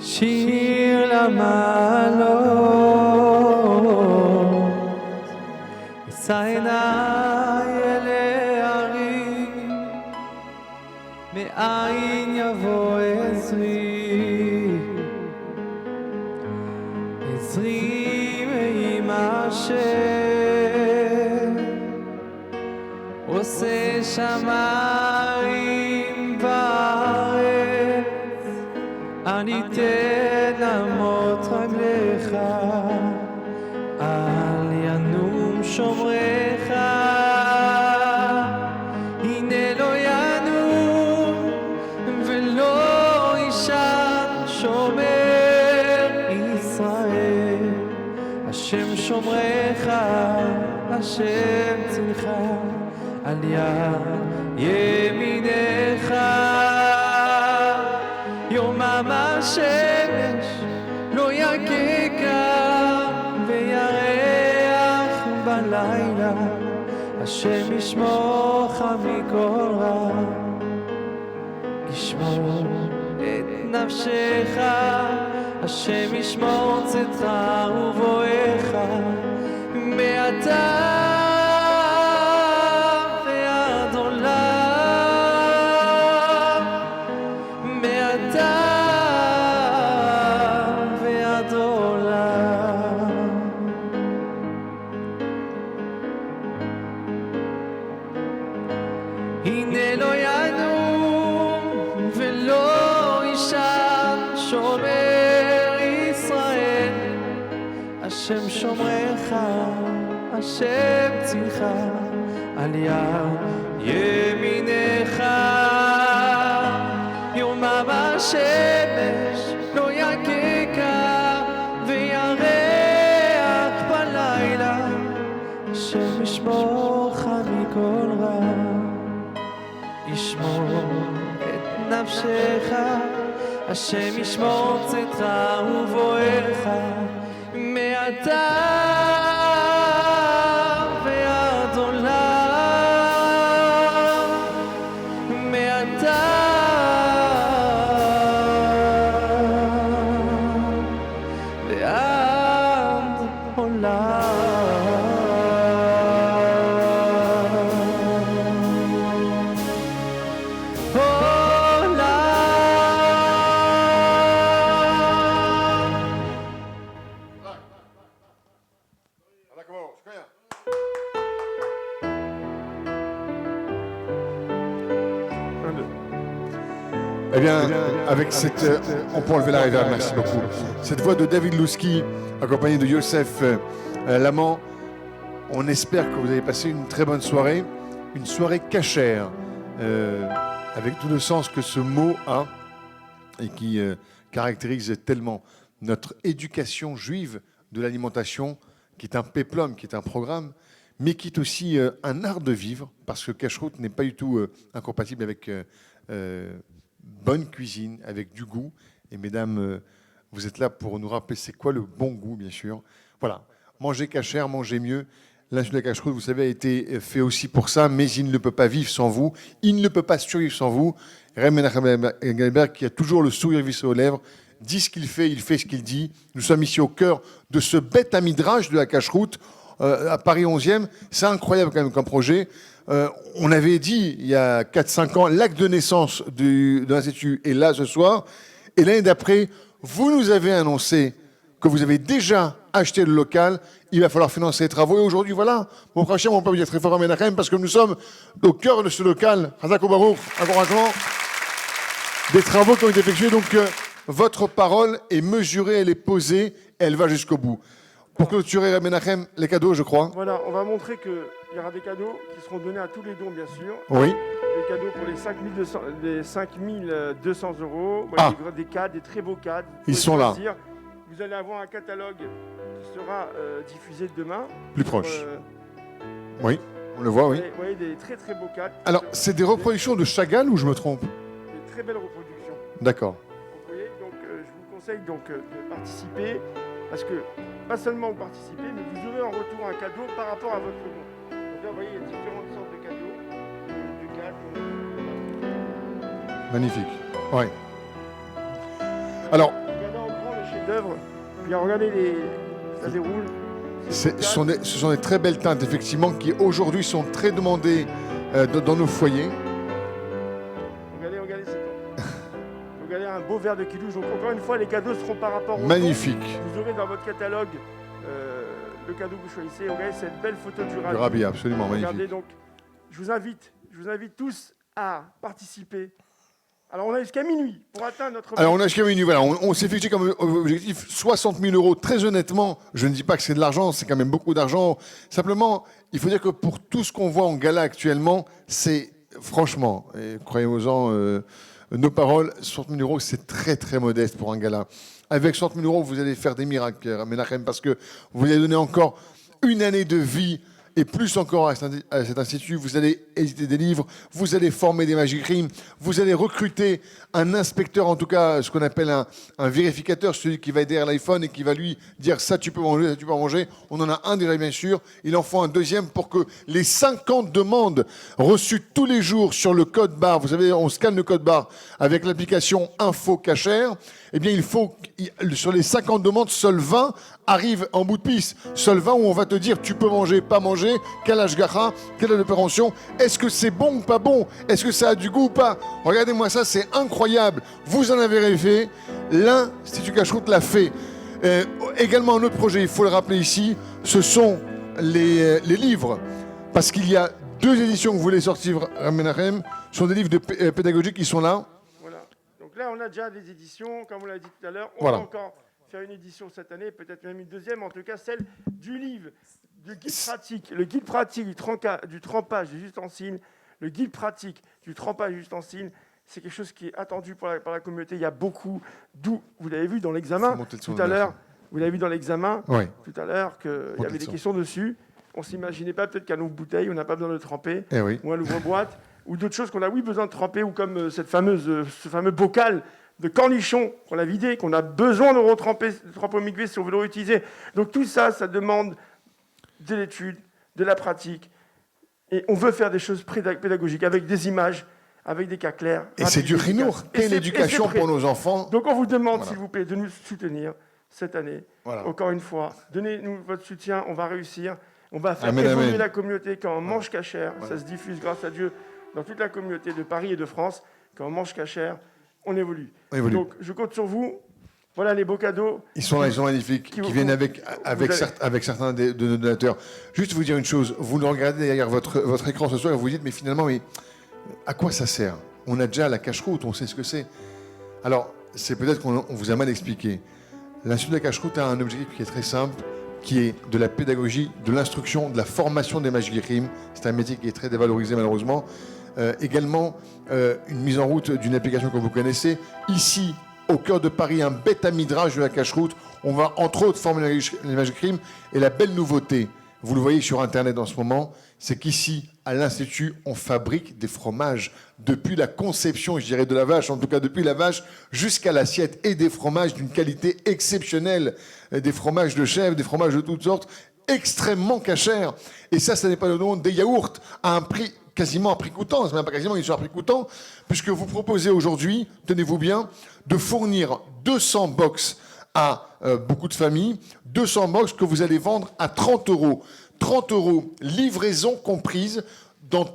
שיר למעלות, אשא עיניי אל ההרים, מאין יבוא עזרי, עזרי מעם השם, עושה שמיים וארץ, אני אתן אמות רגליך, אל ינום שומריך, הנה לא ינום ולא יישן שומר ישראל, השם שומריך, השם צלך, על יד ימינך. יומם השמש לא יככה וירח בלילה, השם ישמורך מכל רע, ישמור את נפשך, השם ישמור צאתך ובואך מעתה ועד עולם, מעתה ועד עולם. הנה לא ינום ולא יישן שומר ישראל, השם שומרך, השם צלך, על יד ימינך. יומם השמש לא יככה וירח בלילה, השם ישמורך מכל רע, ישמור את נפשך, השם ישמור צאתך ובואך מעתה ועד עולם, מעתה ועד עולם. Eh bien, avec cette... on peut enlever la réverb, merci beaucoup. Cette voix de David Louski, accompagné de Youssef Lamant, on espère que vous avez passé une très bonne soirée, une soirée cachère, avec tout le sens que ce mot a, et qui caractérise tellement notre éducation juive de l'alimentation, qui est un péplum, qui est un programme, mais qui est aussi un art de vivre, parce que cache-route n'est pas du tout incompatible avec bonne cuisine, avec du goût. Et mesdames, vous êtes là pour nous rappeler c'est quoi le bon goût, bien sûr. Voilà, manger cachère, manger mieux. L'Institut de la cache-route, vous savez, a été fait aussi pour ça, mais il ne peut pas vivre sans vous. Il ne peut pas survivre sans vous. Reb Menachem Galberg, qui a toujours le sourire vissé aux lèvres, dit ce qu'il fait ce qu'il dit. Nous sommes ici au cœur de ce bête à midrash de la cache-route. à Paris 11e. C'est incroyable quand même comme projet. On avait dit il y a 4-5 ans, l'acte de naissance de l'Institut est là ce soir. Et l'année d'après, vous nous avez annoncé que vous avez déjà acheté le local. Il va falloir financer les travaux. Et aujourd'hui, voilà, mon frère, on peut vous dire très fort à Menachem parce que nous sommes au cœur de ce local. Hazak Obarouk, encouragement. Des travaux qui ont été effectués. Donc, votre parole est mesurée, elle est posée, elle va jusqu'au bout. Pour clôturer, Menachem, les cadeaux, je crois. Voilà, on va montrer qu'il y aura des cadeaux qui seront donnés à tous les dons, bien sûr. Oui. Des cadeaux pour les 5200 euros. Ah. Des cadres, des très beaux cadres. Vous Ils pouvez sont là. choisir. Vous allez avoir un catalogue qui sera diffusé demain. Plus proche. Oui, on le voit, oui. Vous voyez des très très beaux cadres. Alors, c'est des reproductions de Chagall ou je me trompe? Des très belles reproductions. D'accord. Vous voyez, donc je vous conseille donc de participer parce que pas seulement vous participez, mais vous aurez en retour un cadeau par rapport à votre don. Donc là, vous voyez, il y a différentes sortes de cadeaux, de cadres. Magnifique. Ouais. Alors, Regardez en grand le chef-d'œuvre. Puis regardez ça déroule. ce sont des très belles teintes, effectivement, qui aujourd'hui sont très demandées dans nos foyers. Regardez ces tons. Regardez un beau verre de Kilouche. Donc encore une fois, les cadeaux seront par rapport au Magnifique. don. Vous aurez dans votre catalogue le cadeau que vous choisissez. Regardez cette belle photo du Du Rabbi. Rabbi, absolument Regardez magnifique. donc, je vous invite tous à participer. Alors on a jusqu'à minuit pour atteindre notre Alors, on a jusqu'à minuit, voilà. On s'est fixé comme objectif 60 000 euros. Très honnêtement, je ne dis pas que c'est de l'argent, c'est quand même beaucoup d'argent. Simplement, il faut dire que pour tout ce qu'on voit en gala actuellement, c'est franchement, croyez-moi-en, nos paroles, 60 000 euros, c'est très très modeste pour un gala. Avec 60 000 euros, vous allez faire des miracles, Menachem, parce que vous allez donner encore une année de vie et plus encore à cet institut. Vous allez éditer des livres, vous allez former des Magicrimes, vous allez recruter un inspecteur, en tout cas ce qu'on appelle un vérificateur, celui qui va aider à l'iPhone et qui va lui dire ça tu peux manger, ça tu peux pas manger. On en a un déjà bien sûr, il en faut un deuxième pour que les 50 demandes reçues tous les jours sur le code barre, vous savez on scanne le code barre avec l'application Info Cachère, eh bien il faut, sur les 50 demandes, seuls 20 arrivent en bout de piste. Seuls 20 où on va te dire tu peux manger, pas manger, quel ashgacha, quelle opération, est-ce que c'est bon ou pas bon, est-ce que ça a du goût ou pas. Regardez-moi ça, c'est incroyable. Vous en avez rêvé, l'Institut Cacheroute l'a fait. Également un autre projet, il faut le rappeler ici, ce sont les livres. Parce qu'il y a 2 éditions que vous voulez sortir, Menachem, ce sont des livres pédagogiques qui sont là. Voilà. Donc là, on a déjà des éditions, comme on l'a dit tout à l'heure. On Voilà. va encore faire une édition cette année, peut-être même une deuxième, en tout cas celle du livre, du guide pratique. Le guide pratique du trempage des ustensiles, le guide pratique du trempage des ustensiles, c'est quelque chose qui est attendu par la communauté. Il y a beaucoup, d'où, vous l'avez vu dans l'examen tout à l'heure, vous l'avez vu dans l'examen Oui. tout à l'heure, qu'il y avait des questions dessus. On ne s'imaginait pas peut-être qu'à l'ouvre-bouteille, on n'a pas besoin de le tremper, Eh oui. ou à l'ouvre-boîte, ou d'autres choses qu'on a, oui, besoin de tremper, ou comme ce fameux bocal de cornichons qu'on a vidé, qu'on a besoin de retremper au mikvé si on veut le réutiliser. Donc tout ça, ça demande de l'étude, de la pratique, et on veut faire des choses pédagogiques, avec des images, avec des cas clairs. Et c'est du rinour. Quelle éducation pour nos enfants. Donc on vous demande, Voilà. s'il vous plaît, de nous soutenir cette année. Voilà. Encore une fois, donnez-nous votre soutien, on va réussir. On va faire Amen, évoluer amen. la communauté quand on mange cachère. Ça se diffuse grâce à Dieu dans toute la communauté de Paris et de France. Quand on mange cachère, on évolue. On évolue. Donc je compte sur vous. Voilà les beaux cadeaux. Ils sont là, ils sont magnifiques, qui viennent avec certains de nos donateurs. Juste vous dire une chose, vous nous regardez derrière votre écran ce soir et vous vous dites, mais finalement, à quoi ça sert? On a déjà la cache-route, on sait ce que c'est. Alors, c'est peut-être qu'on vous a mal expliqué. L'Institut de la cache-route a un objectif qui est très simple, qui est de la pédagogie, de l'instruction, de la formation des Magicrimes. C'est un métier qui est très dévalorisé malheureusement. Également, une mise en route d'une application que vous connaissez. Ici, au cœur de Paris, un bêta midrash de la cache-route. On va entre autres former les Magicrimes. Et la belle nouveauté, vous le voyez sur Internet en ce moment, c'est qu'ici, à l'Institut, on fabrique des fromages depuis la conception, je dirais, de la vache, en tout cas depuis la vache, jusqu'à l'assiette, et des fromages d'une qualité exceptionnelle, des fromages de chèvre, des fromages de toutes sortes, extrêmement cachers. Et ça n'est pas le nom des yaourts à un prix quasiment à prix coûtant, c'est même pas quasiment, ils sont à prix coûtant, puisque vous proposez aujourd'hui, tenez-vous bien, de fournir 200 box à beaucoup de familles, 200 box que vous allez vendre à 30 €. 30 €, livraison comprise dans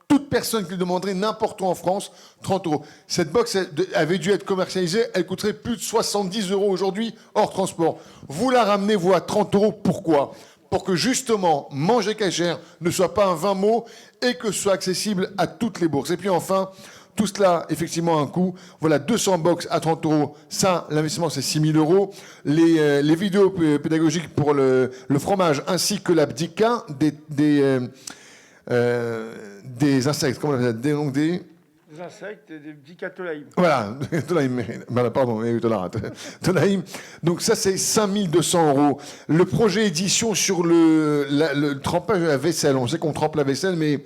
toute personne qui le demanderait n'importe où en France, 30 €. Cette box avait dû être commercialisée, elle coûterait plus de 70 € aujourd'hui, hors transport. Vous la ramenez, vous, à 30 €, pourquoi ? Pour que justement, manger cachère ne soit pas un vain mot et que ce soit accessible à toutes les bourses. Et puis enfin, tout cela, effectivement, a un coût. Voilà, 200 box à 30 €. Ça, l'investissement, c'est 6 000 €. Les vidéos pédagogiques pour le fromage ainsi que l'abdica des insectes, comment on appelle ça ? Des insectes et des dicatolaïm. voilà, Tolaïm, voilà, pardon, Tolaïm. Donc ça, c'est 5 200 €. Le projet édition sur le trempage de la vaisselle. On sait qu'on trempe la vaisselle, mais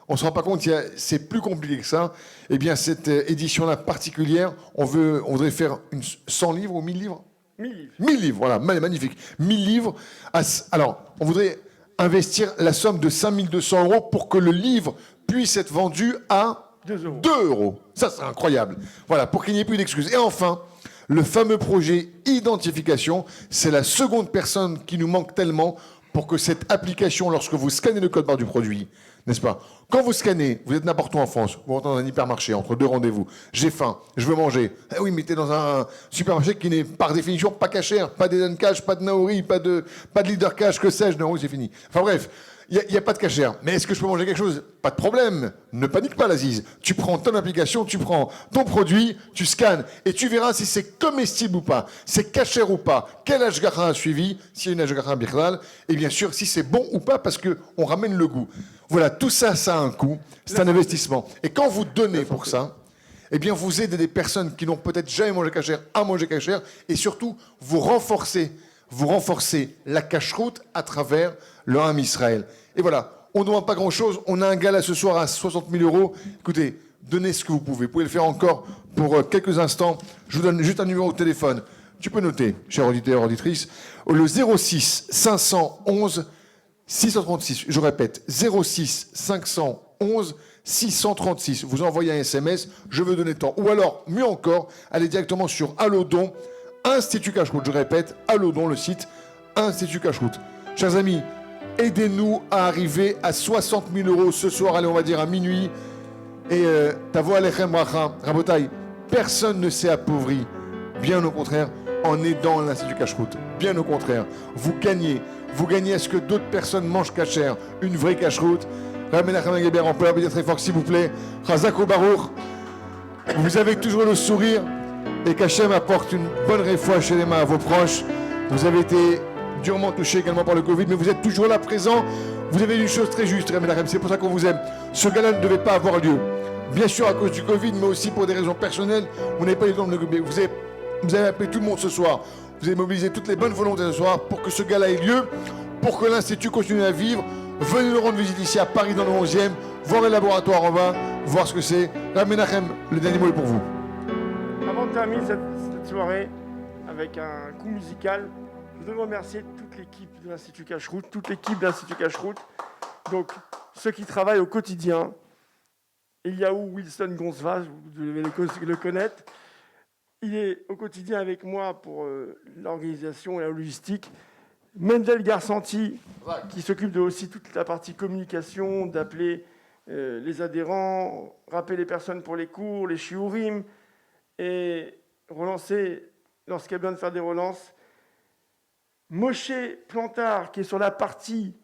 on ne se rend pas compte, c'est plus compliqué que ça. Eh bien, cette édition-là particulière, on voudrait faire 100 livres ou 1000 livres ? 1000 livres. 1000 livres, voilà, magnifique. 1000 livres. Alors, on voudrait investir la somme de 5 200 € pour que le livre puisse être vendu à 2 €. 2 €. Ça, c'est incroyable. Voilà, pour qu'il n'y ait plus d'excuses. Et enfin, le fameux projet identification, c'est la seconde personne qui nous manque tellement pour que cette application, lorsque vous scannez le code barre du produit, n'est-ce pas ? Quand vous scannez, vous êtes n'importe où en France, vous rentrez dans un hypermarché, entre deux rendez-vous, j'ai faim, je veux manger. Eh oui, mais t'es dans un supermarché qui n'est par définition pas cachère, pas d'Eden Cash, pas de Naori, pas de Leader Cash, que sais-je, Naori, c'est fini. Enfin bref, il n'y a pas de cachère. Mais est-ce que je peux manger quelque chose ? Pas de problème. Ne panique pas, l'Aziz. Tu prends ton application, tu prends ton produit, tu scannes et tu verras si c'est comestible ou pas, c'est cachère ou pas, quel Ashgara a suivi, s'il y a une Ashgara Birlal, et bien sûr si c'est bon ou pas parce qu'on ramène le goût. Voilà, tout ça, ça a un coût, c'est un investissement. Et quand vous donnez pour ça, eh bien vous aidez des personnes qui n'ont peut-être jamais mangé cachère à manger cachère et surtout vous renforcez la cacheroute à travers le Ham Israël. Et voilà, on ne demande pas grand-chose. On a un gala ce soir à 60 000 €. Écoutez, donnez ce que vous pouvez. Vous pouvez le faire encore pour quelques instants. Je vous donne juste un numéro de téléphone. Tu peux noter, cher auditeur, auditrice, le 06 511 636. Je répète, 06 511 636. Vous envoyez un SMS, je veux donner temps. Ou alors, mieux encore, allez directement sur Allodon, Institut Cacheroute. Je répète, Allodon, le site Institut Cacheroute. Chers amis, aidez-nous à arriver à 60 000 € ce soir, allez, on va dire à minuit. Et Tavo Alechem Bracha, Rabotai, personne ne s'est appauvri. Bien au contraire, en aidant l'Institut Cacheroute. Bien au contraire, vous gagnez. Vous gagnez à ce que d'autres personnes mangent cachère, une vraie cacheroute. Ramenachem Geber, on peut la dire très fort, s'il vous plaît. Chazako Baruch. Vous avez toujours le sourire. Et qu'Hachem apporte une bonne réfoua chez les mains à vos proches. Vous avez été durement touché également par le Covid, mais vous êtes toujours là présent. Vous avez une chose très juste, Ramenachem, c'est pour ça qu'on vous aime. Ce gala ne devait pas avoir lieu. Bien sûr à cause du Covid, mais aussi pour des raisons personnelles. Vous n'avez pas eu le temps de le... Vous avez appelé tout le monde ce soir. Vous avez mobilisé toutes les bonnes volontés ce soir pour que ce gala ait lieu, pour que l'Institut continue à vivre. Venez nous rendre visite ici à Paris dans le 11e, voir le laboratoire en bas, voir ce que c'est. Ramenachem, le dernier mot est pour vous. Avant de terminer cette soirée avec un coup musical, je voudrais remercier toute l'équipe de l'Institut Cacheroute, toute l'équipe de l'Institut Cacheroute, donc ceux qui travaillent au quotidien. Eliaou Wilson Gonzvaz, vous devez le connaître. Il est au quotidien avec moi pour l'organisation et la logistique. Mendel Garsanti, qui s'occupe de aussi toute la partie communication, d'appeler les adhérents, rappeler les personnes pour les cours, les shiurim, et relancer, lorsqu'il y a besoin de faire des relances. Moshe Plantard, qui est sur la partie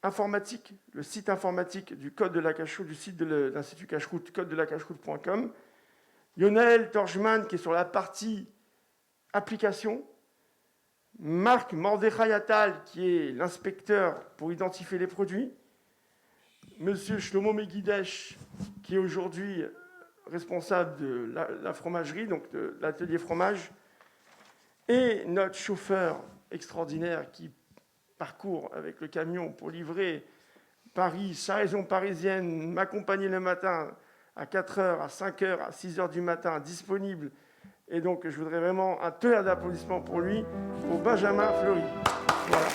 informatique, le site informatique du Code de la Cacheroute, du site de l'Institut Cacheroute, codedelacachroute.com. Yonaël Torjman, qui est sur la partie application. Marc Mordechai Attal, qui est l'inspecteur pour identifier les produits. Monsieur Shlomo Megidesh, qui est aujourd'hui responsable de la fromagerie, donc de l'atelier fromage. Et notre chauffeur extraordinaire qui parcourt avec le camion pour livrer Paris, sa région parisienne, m'accompagner le matin à 4h, à 5h, à 6h du matin, disponible. Et donc, je voudrais vraiment un tonnerre d'applaudissements pour lui, pour Benjamin Fleury. Voilà.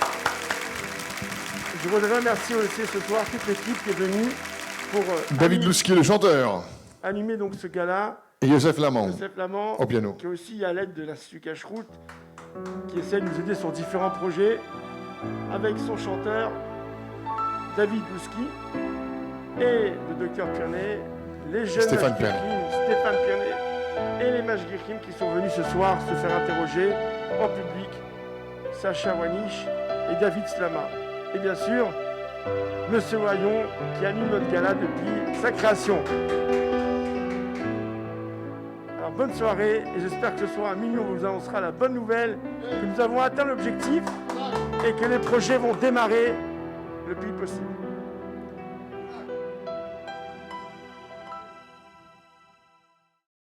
Je voudrais remercier aussi ce soir toute l'équipe qui est venue pour David Louski, le chanteur. Animer donc ce gala. Et Youssef Lamand, Lamand au piano. Qui est aussi à l'aide de l'Institut Cacheroute, qui essaie de nous aider sur différents projets. avec son chanteur David Louski et le docteur Piernet, les jeunes Stéphane Mages Guirchim, Stéphane Piernet et les Mages Guirchim qui sont venus ce soir se faire interroger en public, Sacha Wanish et David Slama. Et bien sûr, Monsieur Wayon qui anime notre gala depuis sa création. Alors bonne soirée et j'espère que ce soir à minuit on vous annoncera la bonne nouvelle que nous avons atteint l'objectif et que les projets vont démarrer le plus vite possible.